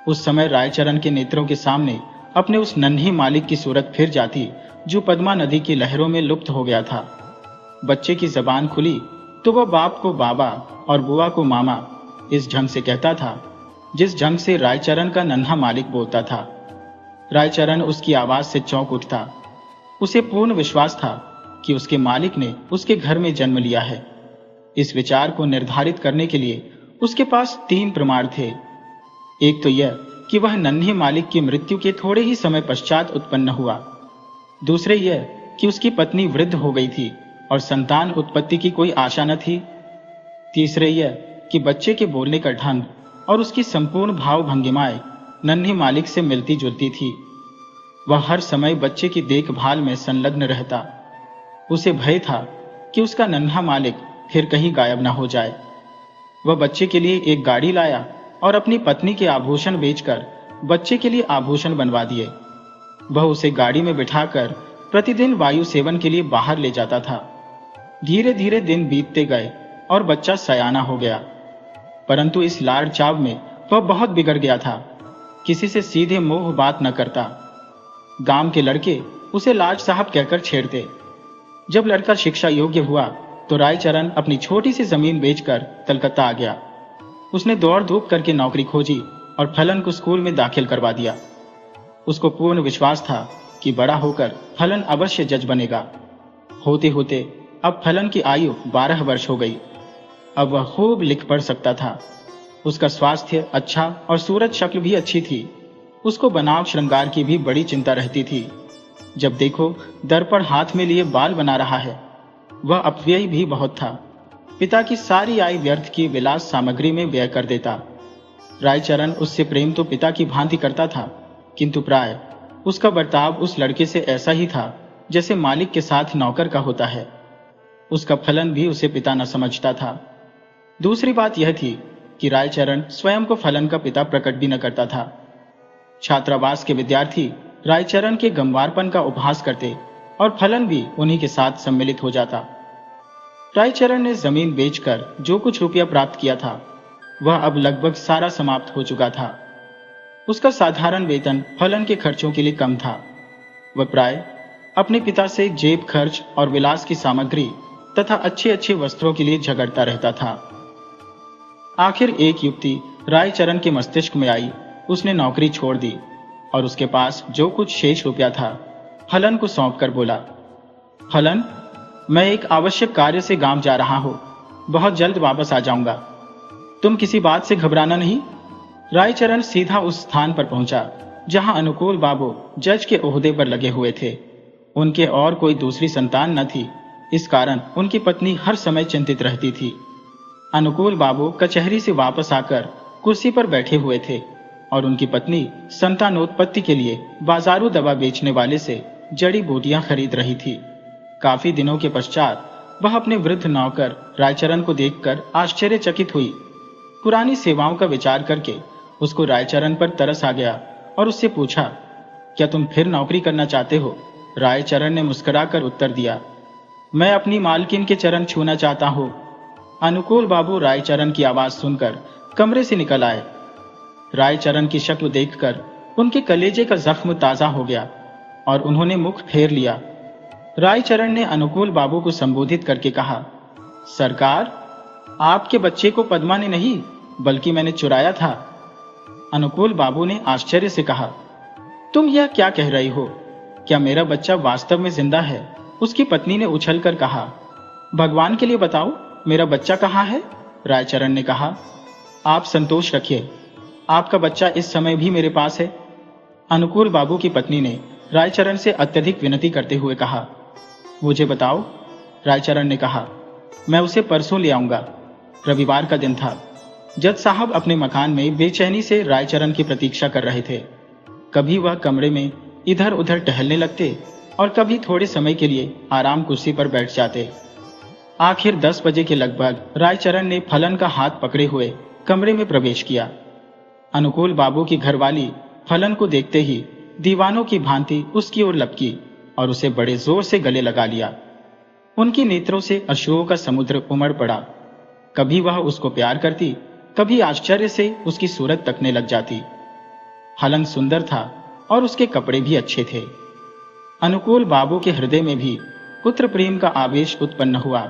उस समय रायचरण के नेत्रों के सामने अपने उस नन्ही मालिक की सूरत फिर जाती जो पद्मा नदी की लहरों में लुप्त हो गया था। बच्चे की जबान खुली तो वह बाप को बाबा और बुआ को मामा इस ढंग से कहता था जिस ढंग से रायचरण का नन्हा मालिक बोलता था। रायचरण उसकी आवाज से चौंक उठता। उसे पूर्ण विश्वास था कि उसके मालिक ने उसके घर में जन्म लिया है। इस विचार को निर्धारित करने के लिए उसके पास 3 प्रमाण थे। एक तो यह कि वह नन्हे मालिक की मृत्यु के थोड़े ही समय पश्चात उत्पन्न हुआ। दूसरे यह कि उसकी पत्नी वृद्ध हो गई थी और संतान उत्पत्ति की कोई आशा न थी। तीसरे यह कि बच्चे के बोलने का ढंग और उसकी संपूर्ण भाव भंगिमाएं नन्हे मालिक से मिलती जुलती थी। वह हर समय बच्चे की देखभाल में संलग्न रहता। उसे भय था कि उसका नन्हा मालिक फिर कहीं गायब न हो जाए। वह बच्चे के लिए एक गाड़ी लाया और अपनी पत्नी के आभूषण बेचकर बच्चे के लिए आभूषण बनवा दिए। वह उसे गाड़ी में बिठाकर प्रतिदिन वायु सेवन के लिए बाहर ले जाता था। धीरे धीरे दिन बीतते गए और बच्चा सयाना हो गया, परंतु इस लाड़ चाव में वह बहुत बिगड़ गया था। किसी से सीधे मोह बात न करता। गांव के लड़के उसे लाड साहब कहकर छेड़ते। जब लड़का शिक्षा योग्य हुआ तो रायचरण अपनी छोटी सी जमीन बेचकर कलकत्ता आ गया। उसने दौड़ धूप करके नौकरी खोजी और फलन को स्कूल में दाखिल करवा दिया। उसको पूर्ण विश्वास था कि बड़ा होकर फलन अवश्य जज बनेगा। होते होते अब फलन की आयु 12 वर्ष हो गई। अब वह खूब लिख पढ़ सकता था। उसका स्वास्थ्य अच्छा और सूरत शक्ल भी अच्छी थी। उसको बनाव श्रृंगार की भी बड़ी चिंता रहती थी। जब देखो दर्पण हाथ में लिए बाल बना रहा है। वह अपव्ययी भी बहुत था। पिता की सारी आय व्यर्थ की विलास सामग्री में व्यय कर देता। रायचरण उससे प्रेम तो पिता की भांति करता था, किंतु प्राय उसका बर्ताव उस लड़के से ऐसा ही था जैसे मालिक के साथ नौकर का होता है। उसका फलन भी उसे पिता न समझता था। दूसरी बात यह थी कि रायचरण स्वयं को फलन का पिता प्रकट भी न करता था। छात्रावास के विद्यार्थी रायचरण के गंवारपन का उपहास करते और फलन भी उन्हीं के साथ सम्मिलित हो जाता। रायचरण ने जमीन बेचकर जो कुछ रुपया प्राप्त किया था वह अब लगभग सारा समाप्त हो चुका था। उसका साधारण वेतन फलन के खर्चों के लिए कम था। वह प्राय अपने पिता से जेब खर्च और विलास की सामग्री तथा अच्छे अच्छे वस्त्रों के लिए झगड़ता रहता था। आखिर एक युक्ति रायचरण के मस्तिष्क में आई उसने नौकरी छोड़ दी और उसके पास जो कुछ शेष रुपया था फलन को सौंपकर बोला, फलन, मैं एक आवश्यक कार्य से गांव जा रहा हूं, बहुत जल्द वापस आ जाऊंगा। तुम किसी बात से घबराना नहीं। रायचरण सीधा उस स्थान पर पहुंचा जहां अनुकूल बाबू जज के ओहदे पर लगे हुए थे। उनके और कोई दूसरी संतान न थी, इस कारण उनकी पत्नी हर समय चिंतित रहती थी। अनुकूल बाबू कचहरी से वापस आकर कुर्सी पर बैठे हुए थे और उनकी पत्नी संतानोत्पत्ति के लिए बाजारू दवा बेचने वाले से जड़ी बूटियां खरीद रही थी। काफी दिनों के पश्चात वह अपने वृद्ध नौकर रायचरण को देखकर आश्चर्यचकित हुई। पुरानी सेवाओं का विचार करके उसको रायचरण पर तरस आ गया और उससे पूछा, क्या तुम फिर नौकरी करना चाहते हो? रायचरण ने मुस्कुराकर उत्तर दिया, मैं अपनी मालकिन के चरण छूना चाहता हूं। अनुकूल बाबू रायचरण की आवाज सुनकर कमरे से निकल आए। रायचरण की शक्ल देखकर उनके कलेजे का जख्म ताजा हो गया और उन्होंने मुख फेर लिया। रायचरण ने अनुकूल बाबू को संबोधित करके कहा, सरकार, आपके बच्चे को पद्मा ने नहीं बल्कि मैंने चुराया था। अनुकूल बाबू ने आश्चर्य से कहा, तुम यह क्या कह रही हो? क्या मेरा बच्चा वास्तव में जिंदा है? उसकी पत्नी ने उछलकर कहा, भगवान के लिए बताओ, मेरा बच्चा कहाँ है? रायचरण ने कहा, आप संतोष रखिए, आपका बच्चा इस समय भी मेरे पास है। अनुकूल बाबू की पत्नी ने रायचरण से अत्यधिक विनती करते हुए कहा, मुझे बताओ। रायचरण ने कहा, मैं उसे परसों ले आऊंगा। रविवार का दिन था। जज साहब अपने मकान में बेचैनी से रायचरण की प्रतीक्षा कर रहे थे। कभी वह कमरे में इधर उधर टहलने लगते और कभी थोड़े समय के लिए आराम कुर्सी पर बैठ जाते। आखिर 10 बजे के लगभग रायचरण ने फलन का हाथ पकड़े हुए कमरे में प्रवेश किया। अनुकूल बाबू की घरवाली फलन को देखते ही दीवानों की भांति उसकी ओर लपकी और उसे बड़े जोर से गले लगा लिया। उनकी नेत्रों से अश्रुओं का समुद्र उमड़ पड़ा। कभी वह उसको प्यार करती, कभी आश्चर्य से उसकी सूरत तकने लग जाती। फलन सुंदर था और उसके कपड़े भी अच्छे थे। अनुकूल बाबू के हृदय में भी पुत्र प्रेम का आवेश उत्पन्न हुआ,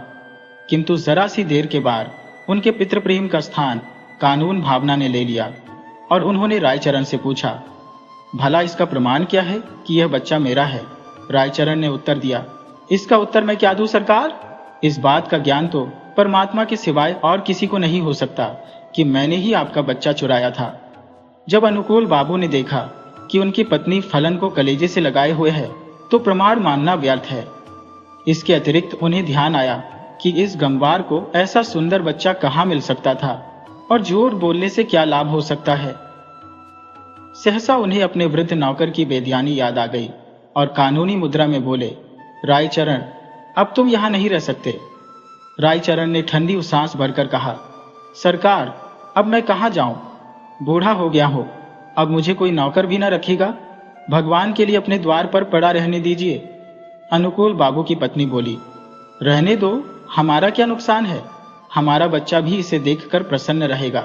किंतु जरा सी देर के बाद उनके पितृ प्रेम का स्थान कानून भावना ने ले लिया और उन्होंने रायचरण से पूछा, भला इसका प्रमाण क्या है कि यह बच्चा मेरा है? रायचरण ने उत्तर दिया, इसका उत्तर मैं क्या दूं सरकार? इस बात का ज्ञान तो परमात्मा के सिवाय और किसी को नहीं हो सकता कि मैंने ही आपका बच्चा चुराया था। जब अनुकूल बाबू ने देखा कि उनकी पत्नी फलन को कलेजे से लगाए हुए है तो प्रमाण मानना व्यर्थ है। इसके अतिरिक्त उन्हें ध्यान आया कि इस गंवार को ऐसा सुंदर बच्चा कहाँ मिल सकता था और झूठ बोलने से क्या लाभ हो सकता है। सहसा उन्हें अपने वृद्ध नौकर की बेध्यानी याद आ गई और कानूनी मुद्रा में बोले, रायचरण, अब तुम यहां नहीं रह सकते। रायचरण ने ठंडी सांस भरकर कहा, सरकार, अब मैं कहां जाऊं? बूढ़ा हो गया हूं, अब मुझे कोई नौकर भी न रखेगा। भगवान के लिए अपने द्वार पर पड़ा रहने दीजिए। अनुकूल बाबू की पत्नी बोली, रहने दो, हमारा क्या नुकसान है? हमारा बच्चा भी इसे देखकर प्रसन्न रहेगा।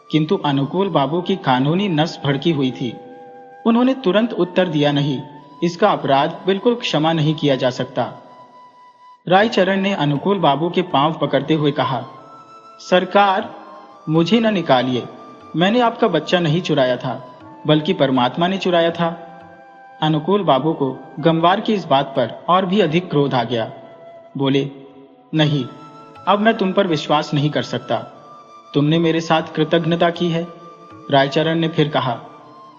किंतु अनुकूल बाबू की कानूनी नस भड़की हुई थी। उन्होंने तुरंत उत्तर दिया, नहीं, इसका अपराध बिल्कुल क्षमा नहीं किया जा सकता। रायचरण ने अनुकूल बाबू के पांव पकड़ते हुए कहा, सरकार, मुझे न निकालिए, मैंने आपका बच्चा नहीं चुराया था, बल्कि परमात्मा ने चुराया था। अनुकूल बाबू को गंवार की इस बात पर और भी अधिक क्रोध आ गया। बोले, नहीं, अब मैं तुम पर विश्वास नहीं कर सकता। तुमने मेरे साथ कृतज्ञता की है। रायचरण ने फिर कहा,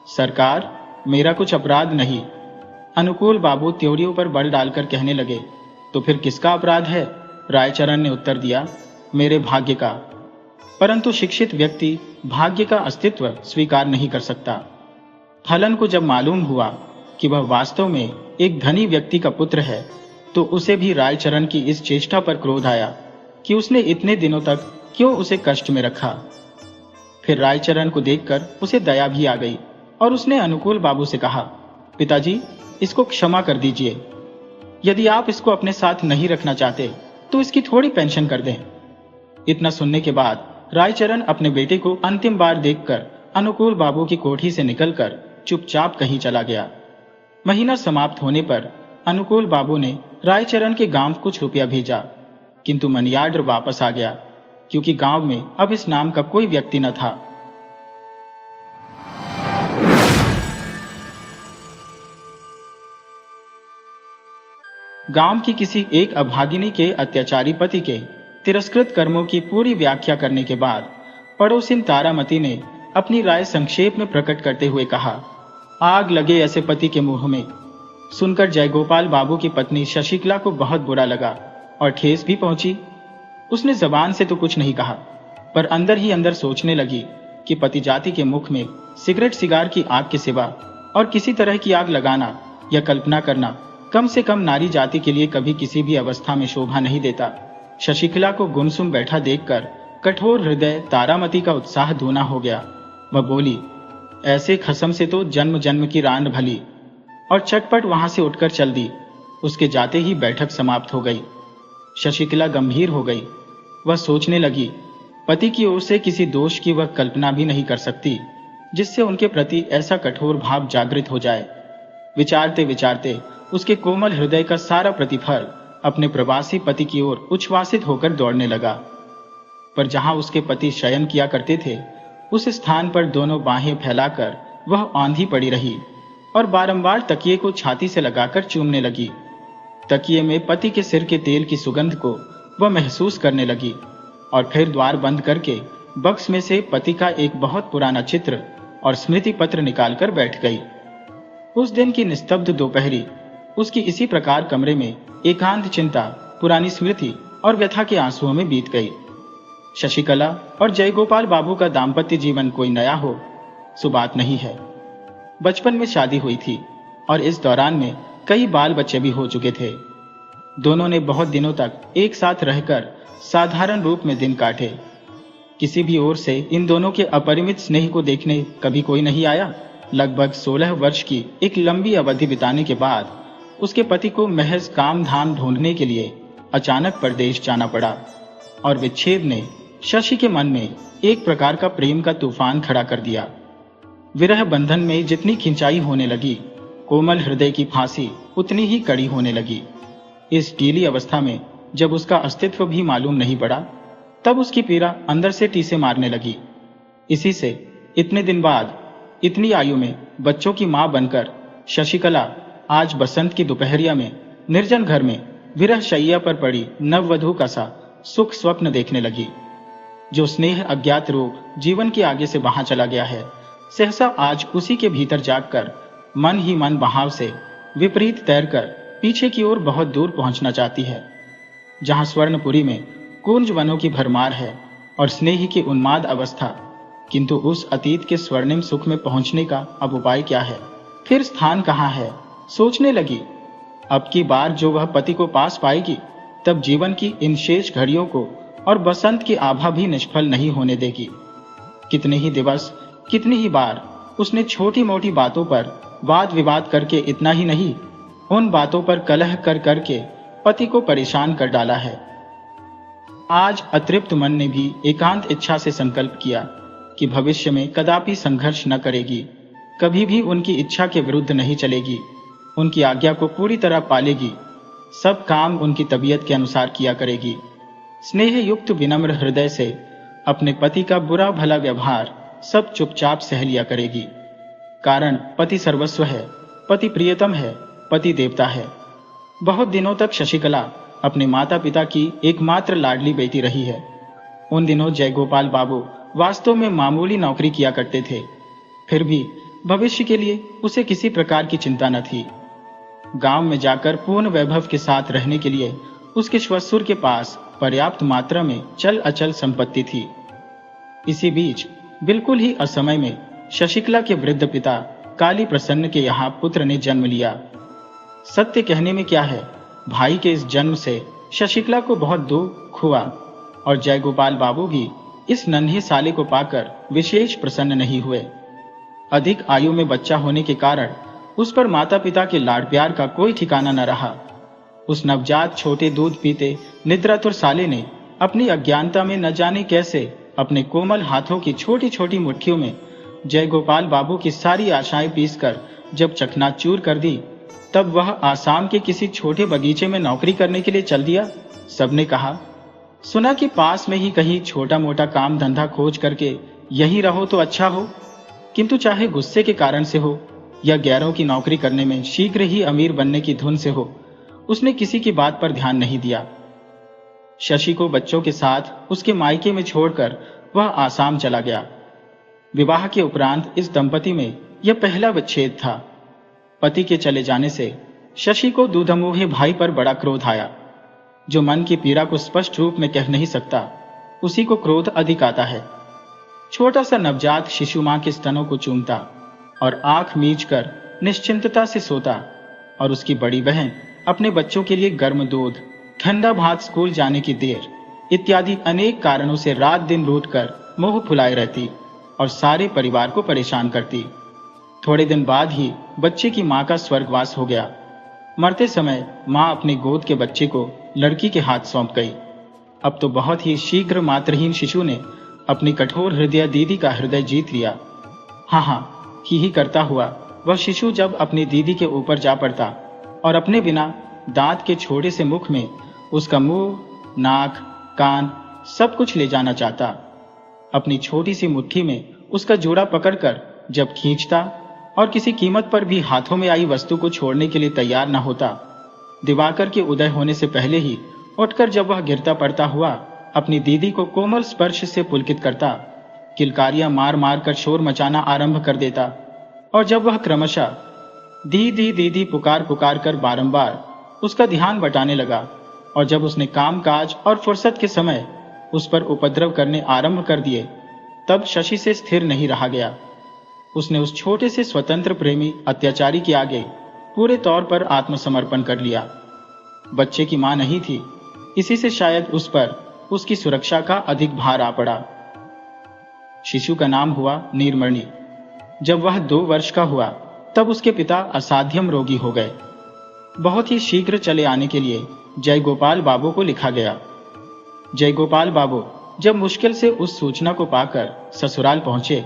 सरकार, मेरा कुछ अपराध नहीं। अनुकूल बाबू त्योरियों पर बल डालकर कहने लगे, तो फिर किसका अपराध है? रायचरण ने उत्तर दिया, मेरे भाग्य का। परंतु शिक्षित व्यक्ति भाग्य का अस्तित्व स्वीकार नहीं कर सकता। फलन को जब मालूम हुआ कि वह वास्तव में एक धनी व्यक्ति का पुत्र है तो उसे भी रायचरण की इस चेष्टा पर क्रोध आया कि उसने इतने दिनों तक क्यों उसे कष्ट में रखा। फिर रायचरण को देखकर उसे दया भी आ गई और उसने अनुकूल बाबू से कहा, पिताजी, इसको क्षमा कर दीजिए। यदि आप इसको अपने साथ नहीं रखना चाहते तो इसकी थोड़ी पेंशन कर दें। इतना सुनने के बाद रायचरण अपने बेटे को अंतिम बार देखकर अनुकूल बाबू की कोठी से निकलकर चुपचाप कहीं चला गया। महीना समाप्त होने पर अनुकूल बाबू ने रायचरण के गांव कुछ रुपया भेजा, किंतु मनी ऑर्डर वापस आ गया, क्योंकि गांव में अब इस नाम का कोई व्यक्ति न था। गांव की किसी एक अभागिनी के अत्याचारी पति के तिरस्कृत कर्मों की पूरी व्याख्या करने के बाद पड़ोसिन तारामती ने अपनी राय संक्षेप में प्रकट करते हुए कहा, आग लगे ऐसे पति के मुंह में। सुनकर जयगोपाल बाबू की पत्नी शशिकला को बहुत बुरा लगा और ठेस भी पहुंची। उसने जबान से तो कुछ नहीं कहा, पर अंदर ही अंदर सोचने लगी कि पति जाति के मुख में सिगरेट सिगार की आग के सिवा और किसी तरह की आग लगाना या कल्पना करना कम से कम नारी जाति के लिए कभी किसी भी अवस्था में शोभा नहीं देता। शशिकला को गुमसुम बैठा देखकर कठोर हृदय तारामती का उत्साह दूना हो गया। वह बोली, ऐसे खसम से तो जन्म जन्म की रान भली, और चटपट वहां से उठकर चल दी। उसके जाते ही बैठक समाप्त हो गई। शशिकला गंभीर हो गई। वह सोचने लगी, पति की ओर से किसी दोष की वह कल्पना भी नहीं कर सकती जिससे उनके प्रति ऐसा कठोर भाव जागृत हो जाए। विचारते विचारते उसके कोमल हृदय का सारा प्रतिफल अपने प्रवासी पति की ओर उच्छ्वासित होकर दौड़ने लगा। पर जहां उसके पति शयन किया करते थे, उस स्थान पर दोनों बाहें फैलाकर वह औंधी पड़ी रही और बारंबार तकिए को छाती से लगाकर चूमने लगी। तकिए में पति के सिर के तेल की सुगंध को वह महसूस करने लगी और फिर द्वार बंद करके बक्स में से पति का एक बहुत पुराना चित्र और स्मृति पत्र निकालकर बैठ गई। उस दिन की निस्तब्ध दोपहरी उसकी इसी प्रकार कमरे में एकांत चिंता, पुरानी स्मृति और व्यथा के आंसुओं में बीत गई। शशिकला और जयगोपाल बाबू का दाम्पत्य जीवन कोई नया हो सो बात नहीं है। बचपन में शादी हुई थी और इस दौरान में कई बाल बच्चे भी हो चुके थे। दोनों ने बहुत दिनों तक एक साथ रहकर साधारण रूप में दिन काटे। किसी भी ओर से इन दोनों के अपरिमित स्नेह को देखने कभी कोई नहीं आया। लगभग 16 वर्ष की एक लंबी अवधि बिताने के बाद उसके पति को महज काम धाम ढूंढने के लिए अचानक परदेश जाना पड़ा और विच्छेद ने शशि के मन में एक प्रकार का प्रेम का तूफान खड़ा कर दिया। विरह बंधन में जितनी खिंचाई होने लगी, कोमल हृदय की फांसी उतनी ही कड़ी होने लगी। इस ढीली अवस्था में जब उसका अस्तित्व भी मालूम नहीं पड़ा, तब उसकी पीड़ा अंदर से टीसे मारने लगी। इसी से इतने दिन बाद, इतनी आयु में बच्चों की मां बनकर शशिकला आज बसंत की दोपहरिया में निर्जन घर में विरह शैया पर पड़ी नववधू का सा सुख स्वप्न देखने लगी। जो स्नेह अज्ञात रोग जीवन के आगे से वहां चला गया है, सहसा आज उसी के भीतर जागकर मन ही मन बहाव से विपरीत तैरकर पीछे की ओर बहुत दूर पहुंचना चाहती है, जहां स्वर्णपुरी में कुंज वनों की भरमार है और स्नेह की उन्माद अवस्था। किंतु उस अतीत के स्वर्णिम सुख में पहुंचने का अब उपाय क्या है, फिर स्थान कहाँ है? सोचने लगी। अब की बार जो वह पति को पास पाएगी, तब जीवन की इन शेष घड़ियों को और बसंत की आभा भी निष्फल नहीं होने देगी। कितने ही दिवस, कितनी ही बार उसने छोटी मोटी बातों पर वाद विवाद करके इतना ही नहीं, उन बातों पर कलह कर करके पति को परेशान कर डाला है। आज अतृप्त मन ने भी एकांत इच्छा से संकल्प किया कि भविष्य में कदापि संघर्ष न करेगी, कभी भी उनकी इच्छा के विरुद्ध नहीं चलेगी, उनकी आज्ञा को पूरी तरह पालेगी, सब काम उनकी तबीयत के अनुसार किया करेगी। स्नेह युक्त विनम्र हृदय से अपने पति का बुरा भला व्यवहार सब चुपचाप सह लिया करेगी। कारण पति सर्वस्व है, पति प्रियतम है, पति देवता है। बहुत दिनों तक शशिकला अपने माता पिता की एकमात्र लाडली बेटी रही है। उन दिनों जयगोपाल बाबू वास्तव में मामूली नौकरी किया करते थे, फिर भी भविष्य के लिए उसे किसी प्रकार की चिंता न थी। गांव में जाकर पूर्ण वैभव के साथ रहने के लिए उसके श्वशुर के पास पर्याप्त मात्रा में चल अचल संपत्ति थी। इसी बीच बिल्कुल ही असमय में शशिकला के वृद्ध पिता काली प्रसन्न के यहाँ पुत्र ने जन्म लिया। सत्य कहने में क्या है, भाई के इस जन्म से शशिकला को बहुत दुख हुआ और जयगोपाल बाबू भी इस नन्हे साले को पाकर विशेष प्रसन्न नहीं हुए। अधिक आयु में बच्चा होने के कारण उस पर माता पिता के लाड प्यार का कोई ठिकाना न रहा। उस नवजात छोटे दूध पीते निद्रातुर साले ने अपनी अज्ञानता में न जाने कैसे अपने कोमल हाथों की छोटी छोटी मुट्ठियों में जयगोपाल बाबू की सारी आशाएं पीसकर जब चकनाचूर कर दी, तब वह आसाम के किसी छोटे बगीचे में नौकरी करने के लिए चल दिया। सबने कहा, सुना कि पास में ही कहीं छोटा मोटा काम धंधा खोज करके यहीं रहो तो अच्छा हो, किंतु चाहे गुस्से के कारण से हो या गैरों की नौकरी करने में शीघ्र ही अमीर बनने की धुन से हो, उसने किसी की बात पर ध्यान नहीं दिया। शशि को बच्चों के साथ उसके मायके में छोड़कर वह आसाम चला गया। विवाह के उपरांत इस दंपति में यह पहला विच्छेद था। पति के चले जाने से शशि को दूधमुहे भाई पर बड़ा क्रोध आया। जो मन की पीड़ा को स्पष्ट रूप में कह नहीं सकता, उसी को क्रोध अधिक आता है। छोटा सा नवजात शिशु मां के स्तनों को चूमता और आंख मीचकर निश्चिंतता से सोता, और उसकी बड़ी बहन अपने बच्चों के लिए गर्म दूध, ठंडा भात, स्कूल जाने की देर इत्यादि अनेक कारणों से रात दिन रूठकर मुंह फुलाए रहती और सारे परिवार को परेशान करती। थोड़े दिन बाद ही बच्चे की मां का स्वर्गवास हो गया। मरते समय मां अपने गोद के बच्चे को लड़की के हाथ सौंप गई। अब तो बहुत ही शीघ्र मातृहीन शिशु ने अपनी कठोर हृदय दीदी का हृदय जीत लिया। हाँ, ही करता हुआ वह शिशु जब अपनी दीदी के ऊपर जा पड़ता और अपने बिना दांत के छोटे से मुख में उसका मुंह, नाक, कान सब कुछ ले जाना चाहता। अपनी छोटी सी मुट्ठी में उसका जोड़ा पकड़कर जब खींचता और किसी कीमत पर भी हाथों में आई वस्तु को छोड़ने के लिए तैयार न होता, दिवाकर के उदय होने से पहले ही उठकर जब वह गिरता पड़ता हुआ अपनी दीदी को कोमल स्पर्श से पुलकित करता, किलकारियां मार मार कर शोर मचाना आरंभ कर देता, और जब वह क्रमशः दीदी दीदी पुकार पुकार कर बारंबार उसका ध्यान बटाने लगा, और जब उसने काम काज और फुर्सत के समय उस पर उपद्रव करने आरंभ कर दिए, तब शशि से स्थिर नहीं रहा गया। उसने उस छोटे से स्वतंत्र प्रेमी अत्याचारी के आगे पूरे तौर पर आत्मसमर्पण कर लिया। बच्चे की मां नहीं थी, इसी से शायद उस पर उसकी सुरक्षा का अधिक भार आ पड़ा। शिशु का नाम हुआ नीलमणि। जब वह 2 वर्ष का हुआ तब उसके पिता असाध्यम रोगी हो गए। बहुत ही शीघ्र चले आने के लिए जयगोपाल बाबू को लिखा गया। जयगोपाल बाबू जब मुश्किल से उस सूचना को पाकर ससुराल पहुंचे,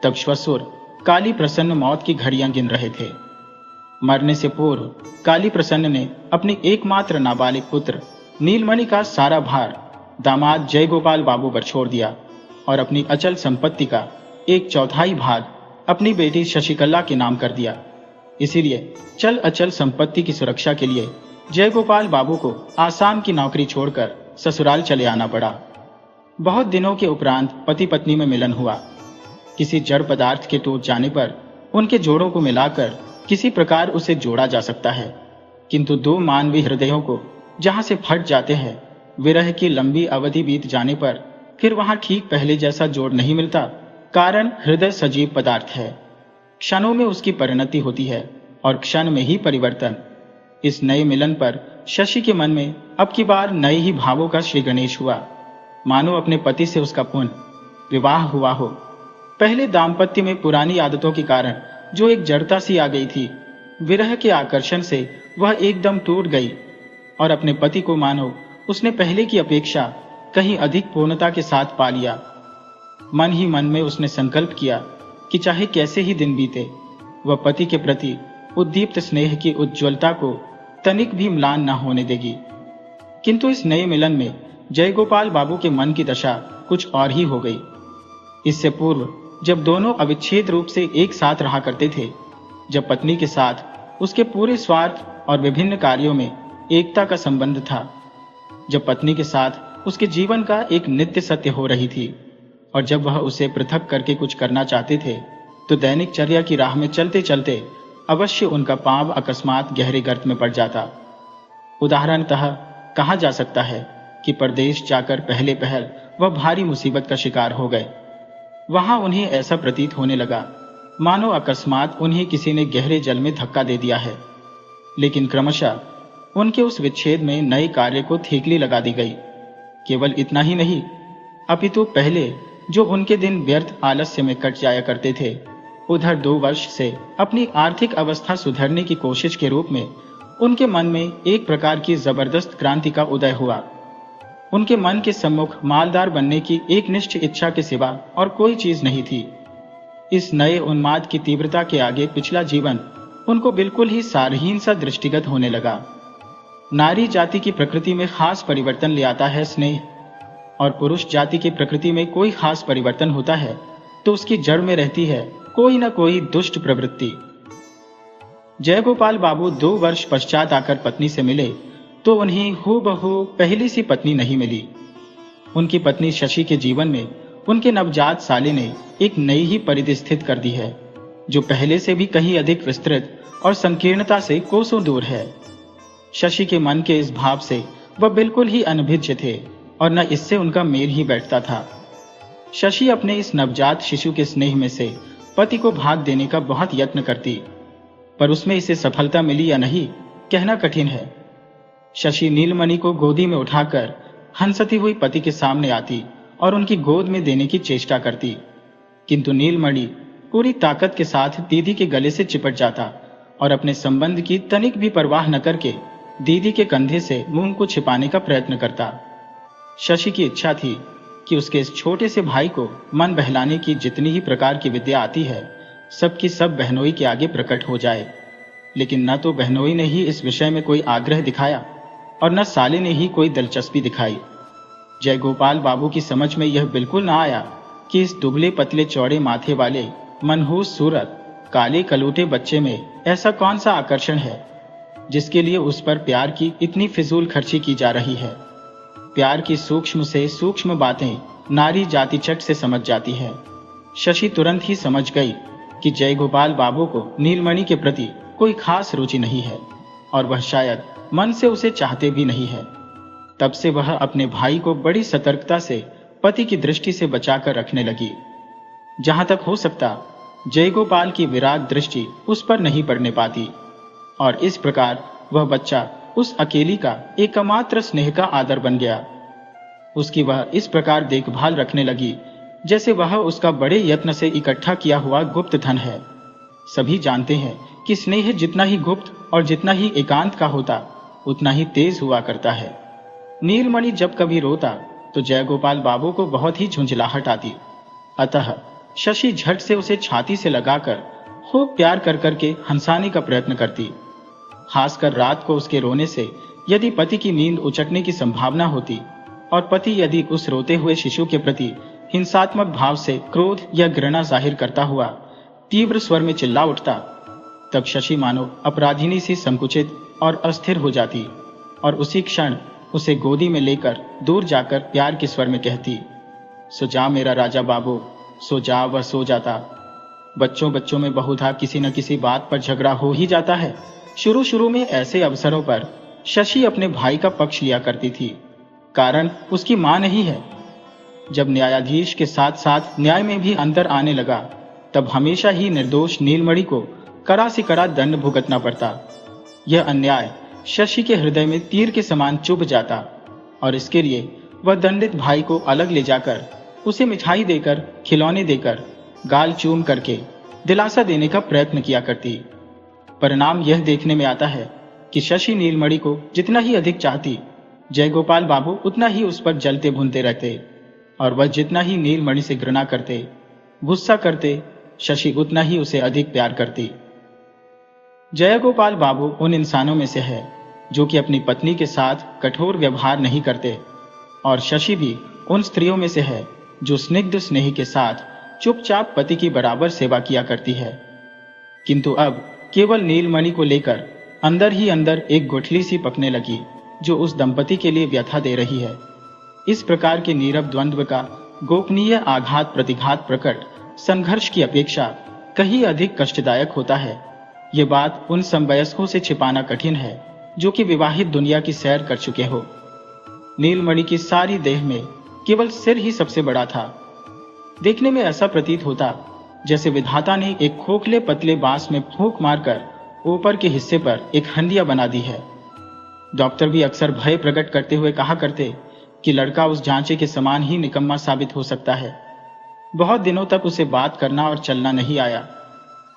तब श्वशुर काली प्रसन्न मौत की घड़ियां गिन रहे थे। मरने से पूर्व काली प्रसन्न ने अपने एकमात्र नाबालिग पुत्र नीलमणि का सारा भार दामाद जयगोपाल बाबू पर छोड़ दिया और अपनी अचल संपत्ति का 1/4 भाग अपनी बेटी शशिकला के नाम कर दिया। इसीलिए चल अचल संपत्ति की सुरक्षा के लिए जयगोपाल बाबू को आसाम की नौकरी छोड़कर ससुराल चले आना पड़ा। बहुत दिनों के उपरांत पति पत्नी में मिलन हुआ। किसी जड़ पदार्थ के टूट जाने पर उनके जोड़ों को मिलाकर किसी प्रकार उसे जोड़ा जा सकता है, किंतु 2 मानवीय हृदयों को जहां से फट जाते हैं, विरह की लंबी अवधि बीत जाने पर फिर वहां ठीक पहले जैसा जोड़ नहीं मिलता। कारण हृदय सजीव पदार्थ है, क्षणों में उसकी परिणति होती है और क्षण में ही परिवर्तन। इस नए मिलन पर शशि के मन में अब की बार नए ही भावों का श्री गणेश हुआ, मानो अपने पति से उसका पुनः विवाह हुआ हो। पहले दाम्पत्य में पुरानी आदतों के कारण जो एक जड़ता सी आ गई थी, विरह के आकर्षण से वह एकदम टूट गई और अपने पति को मानो उसने पहले की अपेक्षा कहीं अधिक पूर्णता के साथ पा लिया। मन ही मन में उसने संकल्प किया कि चाहे कैसे ही दिन बीते, वह पति के प्रति उद्दीप्त स्नेह की उज्ज्वलता को तनिक भी म्लान न होने देगी। किंतु इस नए मिलन में जयगोपाल बाबू के मन की दशा कुछ और ही हो गई। इससे पूर्व जब दोनों अविच्छेद रूप से एक साथ रहा करते थे, जब पत्नी के साथ उसके पूरे स्वार्थ और विभिन्न कार्यों में एकता का संबंध था, जब पत्नी के साथ उसके जीवन का एक नित्य सत्य हो रही थी, और जब वह उसे पृथक करके कुछ करना चाहते थे, तो दैनिक चर्या की राह में चलते चलते अवश्य उनका पांव अकस्मात गहरे गर्त में पड़ जाता। उदाहरणतः कहा जा सकता है कि परदेश जाकर पहले पहल वह भारी मुसीबत का शिकार हो गए। वहां उन्हें ऐसा प्रतीत होने लगा मानो अकस्मात उन्हें किसी ने गहरे जल में धक्का दे दिया है। लेकिन क्रमशः उनके उस विच्छेद में नए कार्य को थीकली लगा दी गई। केवल इतना ही नहीं, अपितु पहले जो उनके दिन व्यर्थ आलस्य में कट जाया करते थे, उधर 2 वर्ष से अपनी आर्थिक अवस्था सुधरने की कोशिश के रूप में उनके मन में एक प्रकार की जबरदस्त क्रांति का उदय हुआ। उनके मन के सम्मुख मालदार बनने की एक निश्च इच्छा के सिवा और कोई चीज नहीं थी। इस नए उन्माद की तीव्रता के आगे पिछला जीवन उनको बिल्कुल ही सारहीन सा दृष्टिगत होने लगा। नारी जाति की प्रकृति में खास परिवर्तन ले आता है स्नेह, और पुरुष जाति की प्रकृति में कोई खास परिवर्तन होता है तो उसकी जड़ में रहती है कोई न कोई दुष्ट प्रवृत्ति। जयगोपाल बाबू 2 वर्ष पश्चात आकर पत्नी से मिले तो उन्हें हूबहू पहली सी पत्नी नहीं मिली। उनकी पत्नी शशि के जीवन में उनके नवजात साले ने एक नई ही परिधि स्थित कर दी है, जो पहले से भी कहीं अधिक विस्तृत और संकीर्णता से कोसों दूर है। शशि के मन के इस भाव से वह बिल्कुल ही अनभिज्ञ थे और न इससे उनका मेल ही बैठता था। शशि अपने इस नवजात शिशु के स्नेह में से पति को भाग देने का बहुत यत्न करती, पर उसमें इसे सफलता मिली या नहीं कहना कठिन है। शशि नीलमणि को गोदी में उठाकर हंसती हुई पति के सामने आती और उनकी गोद में देने की चेष्टा करती, किंतु नीलमणि पूरी ताकत के साथ दीदी के गले से चिपट जाता और अपने संबंध की तनिक भी परवाह न करके दीदी के कंधे से मुंह को छिपाने का प्रयत्न करता। शशि की इच्छा थी कि उसके इस छोटे से भाई को मन बहलाने की जितनी ही प्रकार की विद्या आती है, सबकी सब बहनोई के आगे प्रकट हो जाए, लेकिन न तो बहनोई ने ही इस विषय में कोई आग्रह दिखाया और न साले ने ही कोई दिलचस्पी दिखाई। जयगोपाल बाबू की समझ में यह बिल्कुल न आया कि इस दुबले पतले चौड़े माथे वाले मनहूस सूरत काले कलूटे बच्चे में ऐसा कौन सा आकर्षण है जिसके लिए उस पर प्यार की इतनी फिजूल खर्ची की जा रही है। प्यार की सूक्ष्म से सूक्ष्म बातें नारी जाति चट से समझ जाती है। शशि तुरंत ही समझ गई कि जयगोपाल बाबू को नीलमणि के प्रति कोई खास रुचि नहीं है और वह शायद मन से उसे चाहते भी नहीं है। तब से वह अपने भाई को बड़ी सतर्कता से पति की दृष्टि से बचाकर रखने लगी। जहां तक हो सकता जयगोपाल की विराग दृष्टि उस पर नहीं पड़ने पाती और इस प्रकार वह बच्चा उस अकेली का एकमात्र स्नेह का आदर बन गया। उसकी वह इस प्रकार देखभाल रखने लगी जैसे वह उसका बड़े यत्न से इकट्ठा किया हुआ गुप्त धन है। सभी जानते हैं कि स्नेह जितना ही गुप्त और जितना ही एकांत का होता उतना ही तेज हुआ करता है। नीलमणि जब कभी रोता तो जयगोपाल बाबू को बहुत ही झुंझलाहट आती, अतः शशि झट से उसे छाती से लगाकर खूब प्यार कर करके हंसाने का प्रयत्न करती। खासकर रात को उसके रोने से यदि पति की नींद उचटने की संभावना होती और पति यदि उस रोते हुए शिशु के प्रति हिंसात्मक भाव से क्रोध या घृणा जाहिर करता हुआ तीव्र स्वर में चिल्ला उठता, तब शशि मानो अपराधिनी सी संकुचित और अस्थिर हो जाती और उसी क्षण उसे गोदी में लेकर दूर जाकर प्यार के स्वर में कहती, सो जा मेरा राजा बाबू, सो जा। वह सो जाता। बच्चों बच्चों में बहुधा किसी न किसी बात पर झगड़ा हो ही जाता है। शुरू शुरू में ऐसे अवसरों पर शशि अपने भाई का पक्ष लिया करती थी, कारण उसकी मां नहीं है। जब न्यायाधीश के साथ साथ न्याय में भी अंतर आने लगा, तब हमेशा ही निर्दोष नीलमणि को कड़ा से कड़ा दंड भुगतना पड़ता। यह अन्याय शशि के हृदय में तीर के समान चुभ जाता और इसके लिए वह दंडित भाई को अलग ले जाकर उसे मिठाई देकर, खिलौने देकर, गाल चूम करके दिलासा देने का प्रयत्न किया करती। परिणाम यह देखने में आता है कि शशि नीलमणि को जितना ही अधिक चाहती, जयगोपाल बाबू उतना ही उस पर जलते भुनते रहते और वह जितना ही नीलमणि से घृणा करते, गुस्सा करते, शशि उतना ही उसे अधिक प्यार करती। जयगोपाल बाबू उन इंसानों में से है जो कि अपनी पत्नी के साथ कठोर व्यवहार नहीं करते और शशि भी उन स्त्रियों में से है जो स्निग्ध स्नेह के साथ चुपचाप पति की बराबर सेवा किया करती है। किंतु अब केवल नीलमणि को लेकर अंदर ही अंदर एक गुठली सी पकने लगी जो उस दंपति के लिए व्यथा दे रही है। इस प्रकार के नीरव द्वंद्व का गोपनीय आघात प्रतिघात प्रकट संघर्ष की अपेक्षा कहीं अधिक कष्टदायक होता है। ये बात उन समवयस्कों से छिपाना कठिन है जो कि विवाहित दुनिया की सैर कर चुके हो। नीलमणि की सारी देह में केवल सिर ही सबसे बड़ा था। देखने में ऐसा प्रतीत होता जैसे विधाता ने एक खोखले पतले बांस में फूंक मारकर ऊपर के हिस्से पर एक हंडिया बना दी है। डॉक्टर भी अक्सर भय प्रकट करते हुए कहा करते कि लड़का उस जांचे के समान ही निकम्मा साबित हो सकता है। बहुत दिनों तक उसे बात करना और चलना नहीं आया।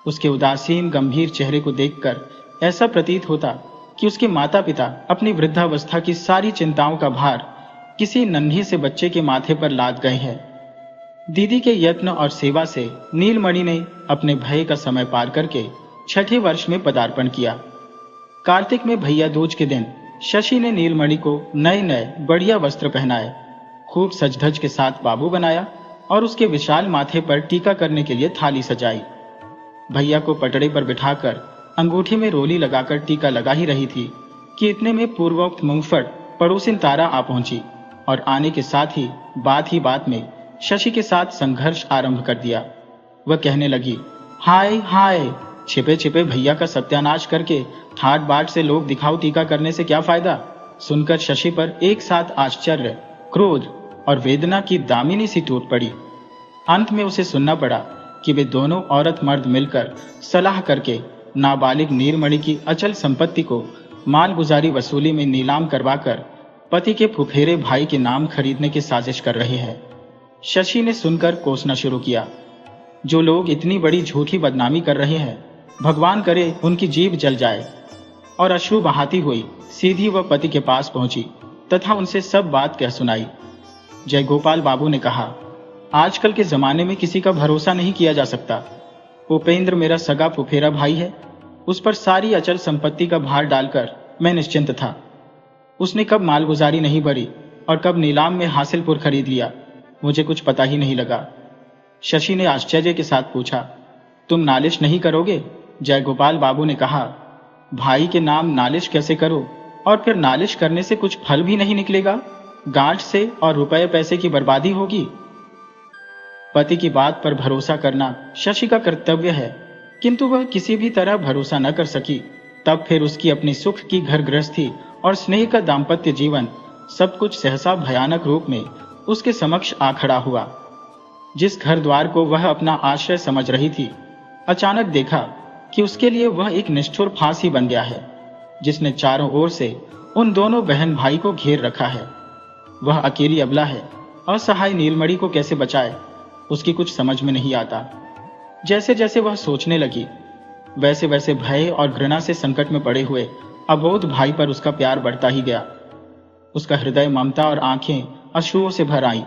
उसके उदासीन गंभीर चेहरे को देखकर ऐसा प्रतीत होता कि उसके माता पिता अपनी वृद्धावस्था की सारी चिंताओं का भार किसी नन्हे से बच्चे के माथे पर लाद गए हैं। दीदी के यत्न और सेवा से नीलमणि ने अपने भय का समय पार करके 6ठे वर्ष में पदार्पण किया। कार्तिक में भैया दूज के दिन शशि ने नीलमणि को नए नए बढ़िया वस्त्र पहनाए, खूब सजधज के साथ बाबू बनाया और उसके विशाल माथे पर टीका करने के लिए थाली सजाई। भैया को पटड़े पर बिठाकर अंगूठी में रोली लगाकर टीका लगा ही रही थी कि इतने में पूर्वोक्त मुंगफट पड़ोसिन तारा आ पहुंची और आने के साथ ही बात में शशि के साथ संघर्ष आरंभ कर दिया। वह कहने लगी, हाय हाय, छिपे छिपे भैया का सत्यानाश करके ठाट बाट से लोग दिखाऊ टीका करने से क्या फायदा। सुनकर शशि पर एक साथ आश्चर्य, क्रोध और वेदना की दामिनी सी टूट पड़ी। अंत में उसे सुनना पड़ा कि वे दोनों औरत मर्द मिलकर सलाह करके नाबालिग नीलमणि की अचल संपत्ति को मालगुजारी वसूली में नीलाम करवाकर पति के फुफेरे भाई के नाम खरीदने की साजिश कर रहे हैं। शशि ने सुनकर कोसना शुरू किया, जो लोग इतनी बड़ी झूठी बदनामी कर रहे हैं, भगवान करे उनकी जीभ जल जाए। और अश्रु बहाती हुई सीधी वह पति के पास पहुंची तथा उनसे सब बात कह सुनाई। जयगोपाल बाबू ने कहा, आजकल के जमाने में किसी का भरोसा नहीं किया जा सकता। उपेंद्र मेरा सगा फुफेरा भाई है, उस पर सारी अचल संपत्ति का भार डालकर मैं निश्चिंत था। उसने कब मालगुजारी नहीं भरी और कब नीलाम में हासिलपुर खरीद लिया, मुझे कुछ पता ही नहीं लगा। शशि ने आश्चर्य के साथ पूछा, तुम नालिश नहीं करोगे? जयगोपाल बाबू ने कहा, भाई के नाम नालिश कैसे करो, और फिर नालिश करने से कुछ फल भी नहीं निकलेगा, गांठ से और रुपए पैसे की बर्बादी होगी। पति की बात पर भरोसा करना शशि का कर्तव्य है, किंतु वह किसी भी तरह भरोसा न कर सकी। तब फिर उसकी अपनी सुख की घर गृहस्थी और स्नेह का दाम्पत्य जीवन सब कुछ सहसा भयानक रूप में उसके समक्ष आ खड़ा हुआ। जिस घर द्वार को वह अपना आश्रय समझ रही थी, अचानक देखा कि उसके लिए वह एक निष्ठुर फांसी बन गया है, जिसने चारों ओर से उन दोनों बहन भाई को घेर रखा है। वह अकेली अबला है, असहाय नीलमणि को कैसे बचाए, उसकी कुछ समझ में नहीं आता। जैसे जैसे वह सोचने लगी, वैसे वैसे भय और घृणा से संकट में पड़े हुए अबोध भाई पर उसका प्यार बढ़ता ही गया। उसका हृदय ममता और आंखें अश्रुओं से भर आईं।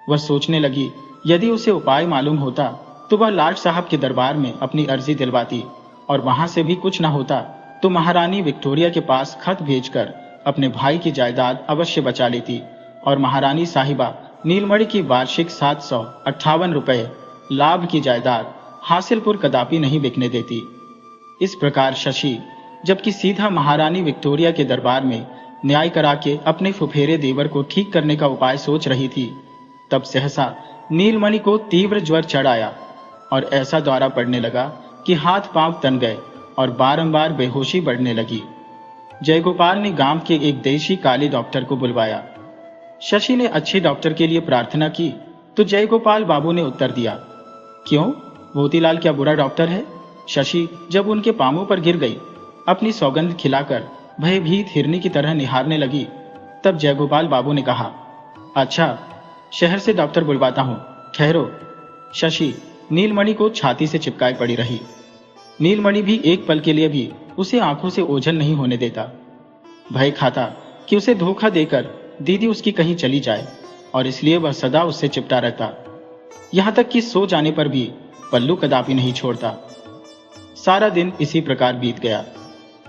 वह सोचने लगी, यदि उसे उपाय मालूम होता तो वह लाट साहब के दरबार में अपनी अर्जी दिलवाती, और वहां से भी कुछ न होता तो महारानी विक्टोरिया के पास खत भेजकर अपने भाई की जायदाद अवश्य बचा लेती, और महारानी साहिबा नीलमणि की वार्षिक 758 रुपए लाभ की जायदाद हासिलपुर कदापि नहीं बिकने देती। इस प्रकार शशि जबकि सीधा महारानी विक्टोरिया के दरबार में न्याय करा के अपने फुफेरे देवर को ठीक करने का उपाय सोच रही थी, तब सहसा नीलमणि को तीव्र ज्वर चढ़ आया और ऐसा दौरा पड़ने लगा कि हाथ पांव तन गए और बारंबार बेहोशी बढ़ने लगी। जयगोपाल ने गांव के एक देशी काले डॉक्टर को बुलवाया। शशि ने अच्छे डॉक्टर के लिए प्रार्थना की तो जयगोपाल बाबू ने उत्तर दिया, क्यों, मोतीलाल क्या बुरा डॉक्टर है? शशि जब उनके पांवों पर गिर गई, अपनी सौगंध खिलाकर भयभीत हिरनी की तरह निहारने लगी, तब जयगोपाल बाबू ने कहा, अच्छा, शहर से डॉक्टर बुलवाता हूं, ठहरो। शशि नीलमणि को छाती से चिपकाए पड़ी रही। नीलमणि भी एक पल के लिए भी उसे आंखों से ओझल नहीं होने देता। भय खाता कि उसे धोखा देकर दीदी उसकी कहीं चली जाए, और इसलिए वह सदा उससे चिपटा रहता, यहां तक कि सो जाने पर भी पल्लू कदापि नहीं छोड़ता। सारा दिन इसी प्रकार बीत गया।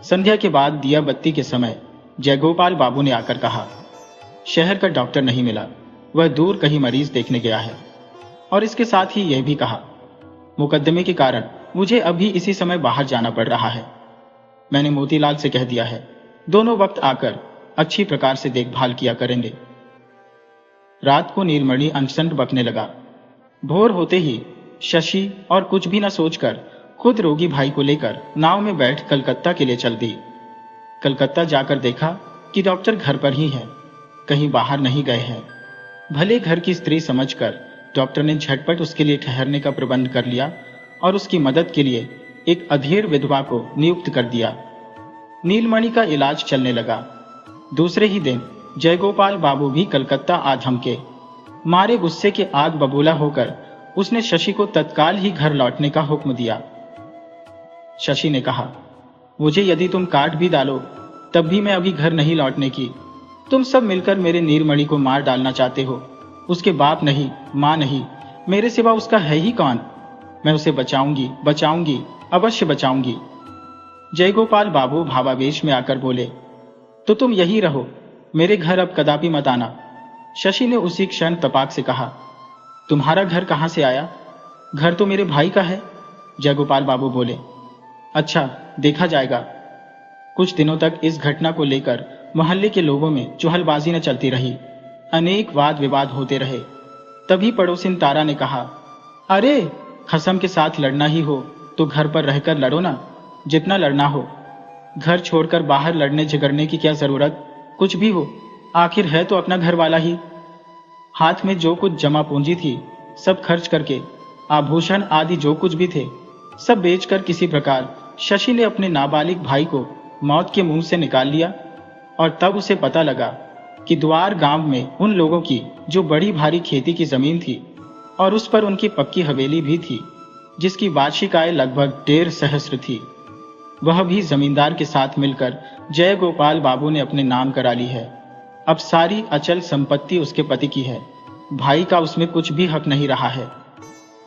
संध्या के बाद दिया बत्ती के समय जयगोपाल बाबू ने आकर कहा, शहर का डॉक्टर नहीं मिला, वह दूर कहीं मरीज देखने गया है। और इसके साथ ही यह भी कहा, मुकदमे के कारण मुझे अभी इसी समय बाहर जाना पड़ रहा है। मैंने मोतीलाल से कह दिया है, दोनों वक्त आकर अच्छी प्रकार से देखभाल किया करेंगे। रात को नीलमणि अनशन बकने लगा। भोर होते ही शशि और कुछ भी न सोचकर खुद रोगी भाई को लेकर नाव में बैठ कलकत्ता के लिए चल दी। कलकत्ता जाकर देखा कि डॉक्टर घर पर ही है, कहीं बाहर नहीं गए हैं। भले घर की स्त्री समझकर डॉक्टर ने झटपट उसके लिए ठहरने का प्रबंध कर लिया और उसकी मदद के लिए एक अधेड़ विधवा को नियुक्त कर दिया। नीलमणि का इलाज चलने लगा। दूसरे ही दिन जयगोपाल बाबू भी कलकत्ता आ धमके। मारे गुस्से के आग बबूला होकर उसने शशि को तत्काल ही घर लौटने का हुक्म दिया। शशि ने कहा, मुझे यदि तुम काट भी डालो तब भी मैं अभी घर नहीं लौटने की। तुम सब मिलकर मेरे नीलमणि को मार डालना चाहते हो। उसके बाप नहीं, मां नहीं, मेरे सिवा उसका है ही कौन? मैं उसे बचाऊंगी, बचाऊंगी, अवश्य बचाऊंगी। जयगोपाल बाबू भावावेश में आकर बोले, तो तुम यही रहो, मेरे घर अब कदापि मत आना। शशि ने उसी क्षण तपाक से कहा, तुम्हारा घर कहां से आया? घर तो मेरे भाई का है। जयगोपाल बाबू बोले, अच्छा, देखा जाएगा। कुछ दिनों तक इस घटना को लेकर मोहल्ले के लोगों में चुहलबाजी न चलती रही। अनेक वाद विवाद होते रहे। तभी पड़ोसिन तारा ने कहा, अरे, खसम के साथ लड़ना ही हो तो घर पर रहकर लड़ो ना, जितना लड़ना हो। घर छोड़कर बाहर लड़ने झगड़ने की क्या जरूरत? कुछ भी हो, आखिर है तो अपना घर वाला ही। हाथ में जो कुछ जमा पूंजी थी सब खर्च करके, आभूषण आदि जो कुछ भी थे सब बेचकर किसी प्रकार शशि ने अपने नाबालिग भाई को मौत के मुंह से निकाल लिया। और तब उसे पता लगा कि द्वार गांव में उन लोगों की जो बड़ी भारी खेती की जमीन थी और उस पर उनकी पक्की हवेली भी थी, जिसकी वार्षिक आय लगभग 1.5 सहस्त्र थी, वह भी जमींदार के साथ मिलकर जय गोपाल बाबू ने अपने नाम करा ली है। अब सारी अचल संपत्ति उसके पति की है। भाई का उसमें कुछ भी हक नहीं रहा है।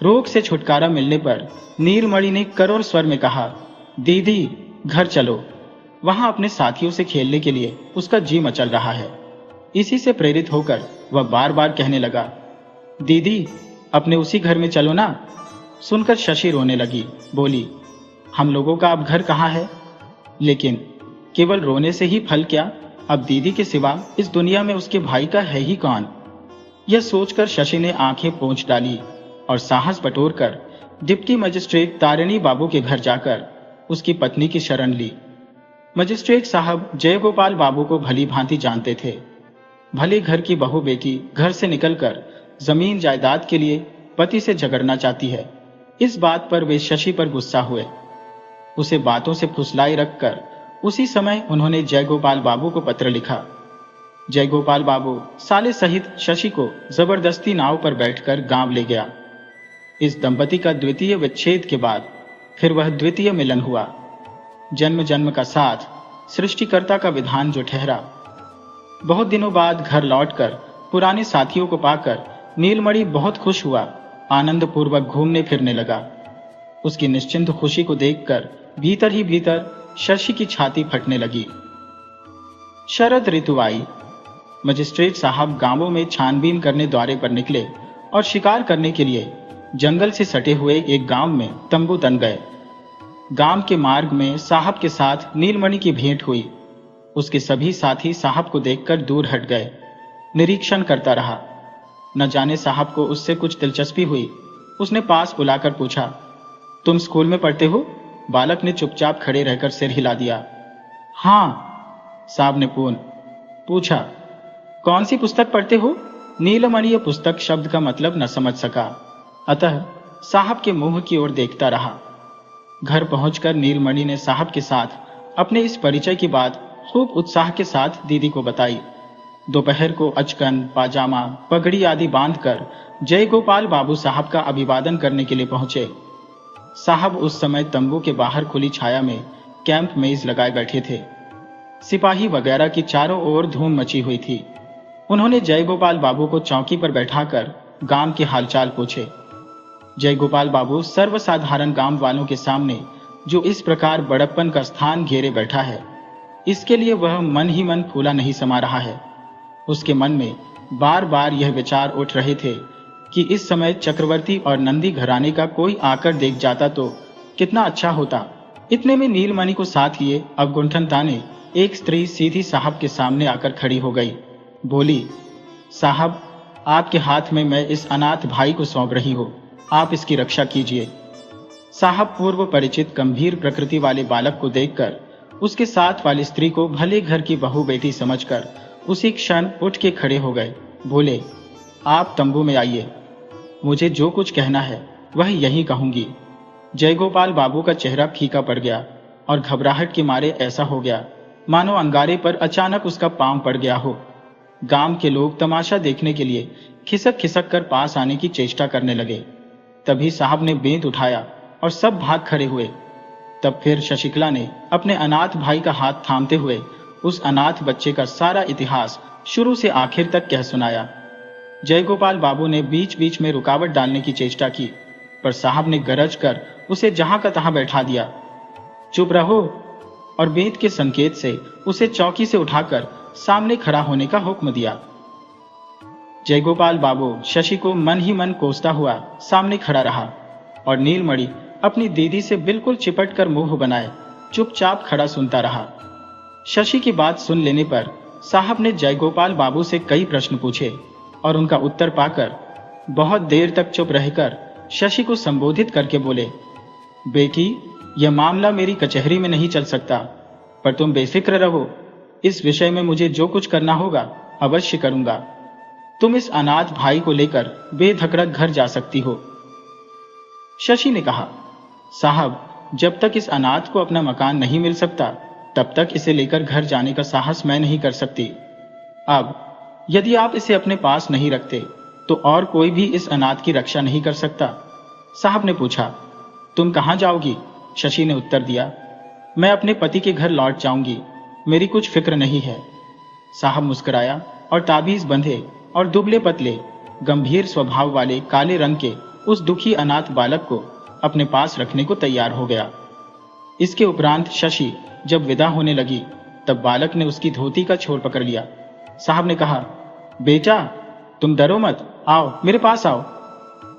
रोग से छुटकारा मिलने पर नीलमणि ने करोड़ स्वर में कहा, दीदी घर चलो। वहां अपने साथियों से खेलने के लिए उसका जी मचल रहा है। इसी से प्रेरित होकर वह बार बार कहने लगा, दीदी अपने उसी घर में चलो ना। सुनकर शशि रोने लगी, बोली, हम लोगों का अब घर कहाँ है? लेकिन केवल रोने से ही फल क्या? अब दीदी के सिवा इस दुनिया में उसके भाई का है ही कौन? यह सोचकर शशि ने आंखें पोंछ डाली और साहस बटोरकर डिप्टी मजिस्ट्रेट तारिणी बाबू के घर जाकर उसकी पत्नी की शरण ली। मजिस्ट्रेट साहब जयगोपाल बाबू को भली भांति जानते थे। भले घर की बहू बेटी घर से निकलकर जमीन जायदाद के लिए पति से झगड़ना चाहती है, इस बात पर वे शशि पर गुस्सा हुए। उसे बातों से फुसलाए रखकर उसी समय उन्होंने जयगोपाल बाबू को पत्र लिखा। जयगोपाल बाबू साले सहित शशि को जबरदस्ती नाव पर बैठकर गांव ले गया। इस दंपति का द्वितीय विच्छेद के बाद फिर वह द्वितीय मिलन हुआ। जन्म जन्म का साथ, सृष्टिकर्ता का विधान जो ठहरा। बहुत दिनों बाद घर लौटकर पुराने साथियों को पाकर नीलमणि बहुत खुश हुआ, आनंद पूर्वक घूमने फिरने लगा। उसकी निश्चिंत खुशी को देखकर भीतर ही भीतर शशि की छाती फटने लगी। शरद ऋतु आई। मजिस्ट्रेट साहब गांवों में छानबीन करने दौरे पर निकले और शिकार करने के लिए जंगल से सटे हुए एक गांव में तंबू तन गए। गांव के मार्ग में साहब के साथ नीलमणि की भेंट हुई। उसके सभी साथी साहब को देखकर दूर हट गए। निरीक्षण करता रहा। न जाने साहब को उससे कुछ दिलचस्पी हुई। उसने पास बुलाकर पूछा, तुम स्कूल में पढ़ते हो? बालक ने चुपचाप खड़े रहकर सिर हिला दिया। हाँ, साहब ने पूछा, कौन सी पुस्तक पढ़ते हो? नीलमणि यह पुस्तक शब्द का मतलब न समझ सका, अतः साहब के मुंह की ओर देखता रहा। घर पहुंचकर नीलमणि ने साहब के साथ अपने इस परिचय की बात खूब उत्साह के साथ दीदी को बताई। दोपहर को अचकन, पाजामा, पगड़ी आदि बांधकर जयगोपाल बाबू साहब का अभिवादन करने के लिए पहुंचे। साहब उस समय तंबू के बाहर खुली छाया में कैंप मेज लगाए बैठे थे। सिपाही वगैरह की चारों ओर धूम मची हुई थी। उन्होंने जयगोपाल बाबू को चौकी पर बैठाकर गांव के हालचाल पूछे। जयगोपाल बाबू सर्वसाधारण गांव वालों के सामने जो इस प्रकार बड़प्पन का स्थान घेरे बैठा है, इसके लिए वह मन ही मन फूला नहीं समा रहा है। उसके मन में बार बार यह विचार उठ रहे थे कि इस समय चक्रवर्ती और नंदी घराने का कोई आकर देख जाता तो कितना अच्छा होता। इतने में नीलमणि को साथ लिए अवगुंठन ताने एक स्त्री सीधी साहब के सामने आकर खड़ी हो गई। बोली, साहब, आपके हाथ में मैं इस अनाथ भाई को सौंप रही हूं, आप इसकी रक्षा कीजिए। साहब पूर्व परिचित गंभीर प्रकृति वाले बालक को देखकर उसके साथ वाली स्त्री को भले घर की बहू बेटी समझकर उसी क्षण उठ के खड़े हो गए। बोले, आप तंबू में आइए, मुझे जो कुछ कहना है वह यही कहूंगी। जयगोपाल बाबू का चेहरा फीका पड़ गया और घबराहट के मारे ऐसा हो गया मानो अंगारे पर अचानक उसका पांव पड़ गया हो। गांव के लोग तमाशा देखने के लिए खिसक खिसक कर पास आने की चेष्टा करने लगे। तभी साहब ने बेंत उठाया और सब भाग खड़े हुए। तब फिर शशिकला ने अपने अनाथ भाई का हाथ थामते हुए उस अनाथ बच्चे का सारा इतिहास शुरू से आखिर तक कह सुनाया। जयगोपाल बाबू ने बीच बीच में रुकावट डालने की चेष्टा की, पर साहब ने गरज कर उसे जहां का तहां बैठा दिया। चुप रहो, और बेंत के संकेत से उसे चौकी से उठाकर सामने खड़ा होने का हुक्म दिया। जयगोपाल बाबू शशि को मन ही मन कोसता हुआ सामने खड़ा रहा और नीलमणि अपनी दीदी से बिल्कुल चिपट कर मुंह बनाए चुपचाप खड़ा सुनता रहा। शशि की बात सुन लेने पर साहब ने जयगोपाल बाबू से कई प्रश्न पूछे और उनका उत्तर पाकर बहुत देर तक चुप रहकर शशि को संबोधित करके बोले, बेटी, यह मामला मेरी कचहरी में नहीं चल सकता, पर तुम बेफिक्र रहो। इस विषय में मुझे जो कुछ करना होगा अवश्य करूंगा। तुम इस अनाथ भाई को लेकर बेधड़क घर जा सकती हो। शशि ने कहा, साहब, जब तक इस अनाथ को अपना मकान नहीं मिल सकता तब तक इसे लेकर घर जाने का साहस मैं नहीं कर सकती। अब यदि आप इसे अपने पास नहीं रखते तो और कोई भी इस अनाथ की रक्षा नहीं कर सकता। साहब ने पूछा, तुम कहां जाओगी? शशि ने उत्तर दिया, मैं अपने पति के घर लौट जाऊंगी, मेरी कुछ फिक्र नहीं है। साहब मुस्कुराया और ताबीज बंधे और दुबले पतले गंभीर स्वभाव वाले काले रंग के उस दुखी अनाथ बालक को अपने पास रखने को तैयार हो गया। इसके उपरांत शशि जब विदा होने लगी तब बालक ने उसकी धोती का छोर पकड़ लिया। साहब ने कहा, बेटा, तुम डरो मत, आओ मेरे पास आओ।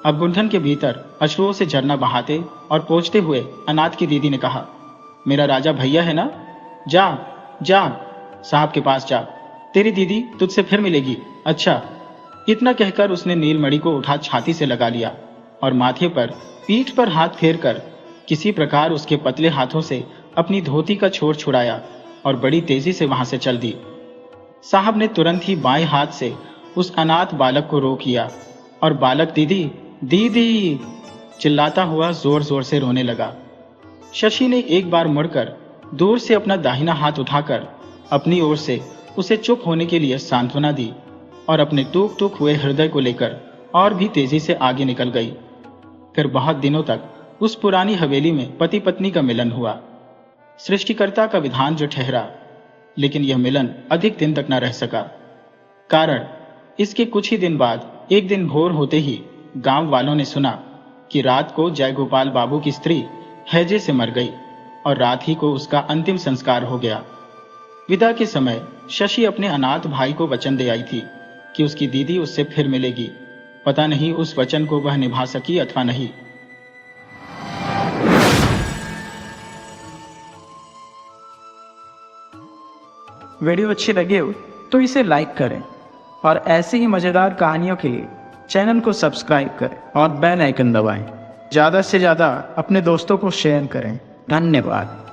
अब गुंठन के भीतर अश्रुओं से झरना बहाते और पोंछते हुए अनाथ की दीदी ने कहा, मेरा राजा भैया है ना, जा जा साहब के पास जा, तेरी दीदी तुझसे फिर मिलेगी। अच्छा। इतना कहकर उसने नीलमणि को उठा छाती से लगा लिया और माथे पर पीठ पर हाथ फेर कर किसी प्रकार उसके पतले हाथों से अपनी धोती का छोर छुड़ाया और बड़ी तेजी से वहां से चल दी। साहब ने तुरंत ही बाएं हाथ से उस अनाथ बालक को रोक लिया और बालक दीदी दीदी चिल्लाता हुआ जोर जोर से रोने लगा। शशि ने एक बार मुड़कर दूर से अपना दाहिना हाथ उठाकर अपनी ओर से उसे चुप होने के लिए सांत्वना दी और अपने टूक टूक हुए हृदय को लेकर और भी तेजी से आगे निकल गई। फिर बहुत दिनों तक उस पुरानी हवेली में पति पत्नी का मिलन हुआ। सृष्टिकर्ता का विधान जो ठहरा, लेकिन यह मिलन अधिक दिन तक न रह सका। कारण इसके कुछ ही दिन बाद एक दिन भोर होते ही गांव वालों ने सुना कि रात को जयगोपाल बाबू की स्त्री हैजे से मर गई और रात ही को उसका अंतिम संस्कार हो गया। विदा के समय शशि अपने अनाथ भाई को वचन दे आई थी कि उसकी दीदी उससे फिर मिलेगी। पता नहीं उस वचन को वह निभा सकी अथवा नहीं। वीडियो अच्छी लगे हो तो इसे लाइक करें और ऐसी ही मज़ेदार कहानियों के लिए चैनल को सब्सक्राइब करें और बेल आइकन दबाएं। ज़्यादा से ज़्यादा अपने दोस्तों को शेयर करें। धन्यवाद।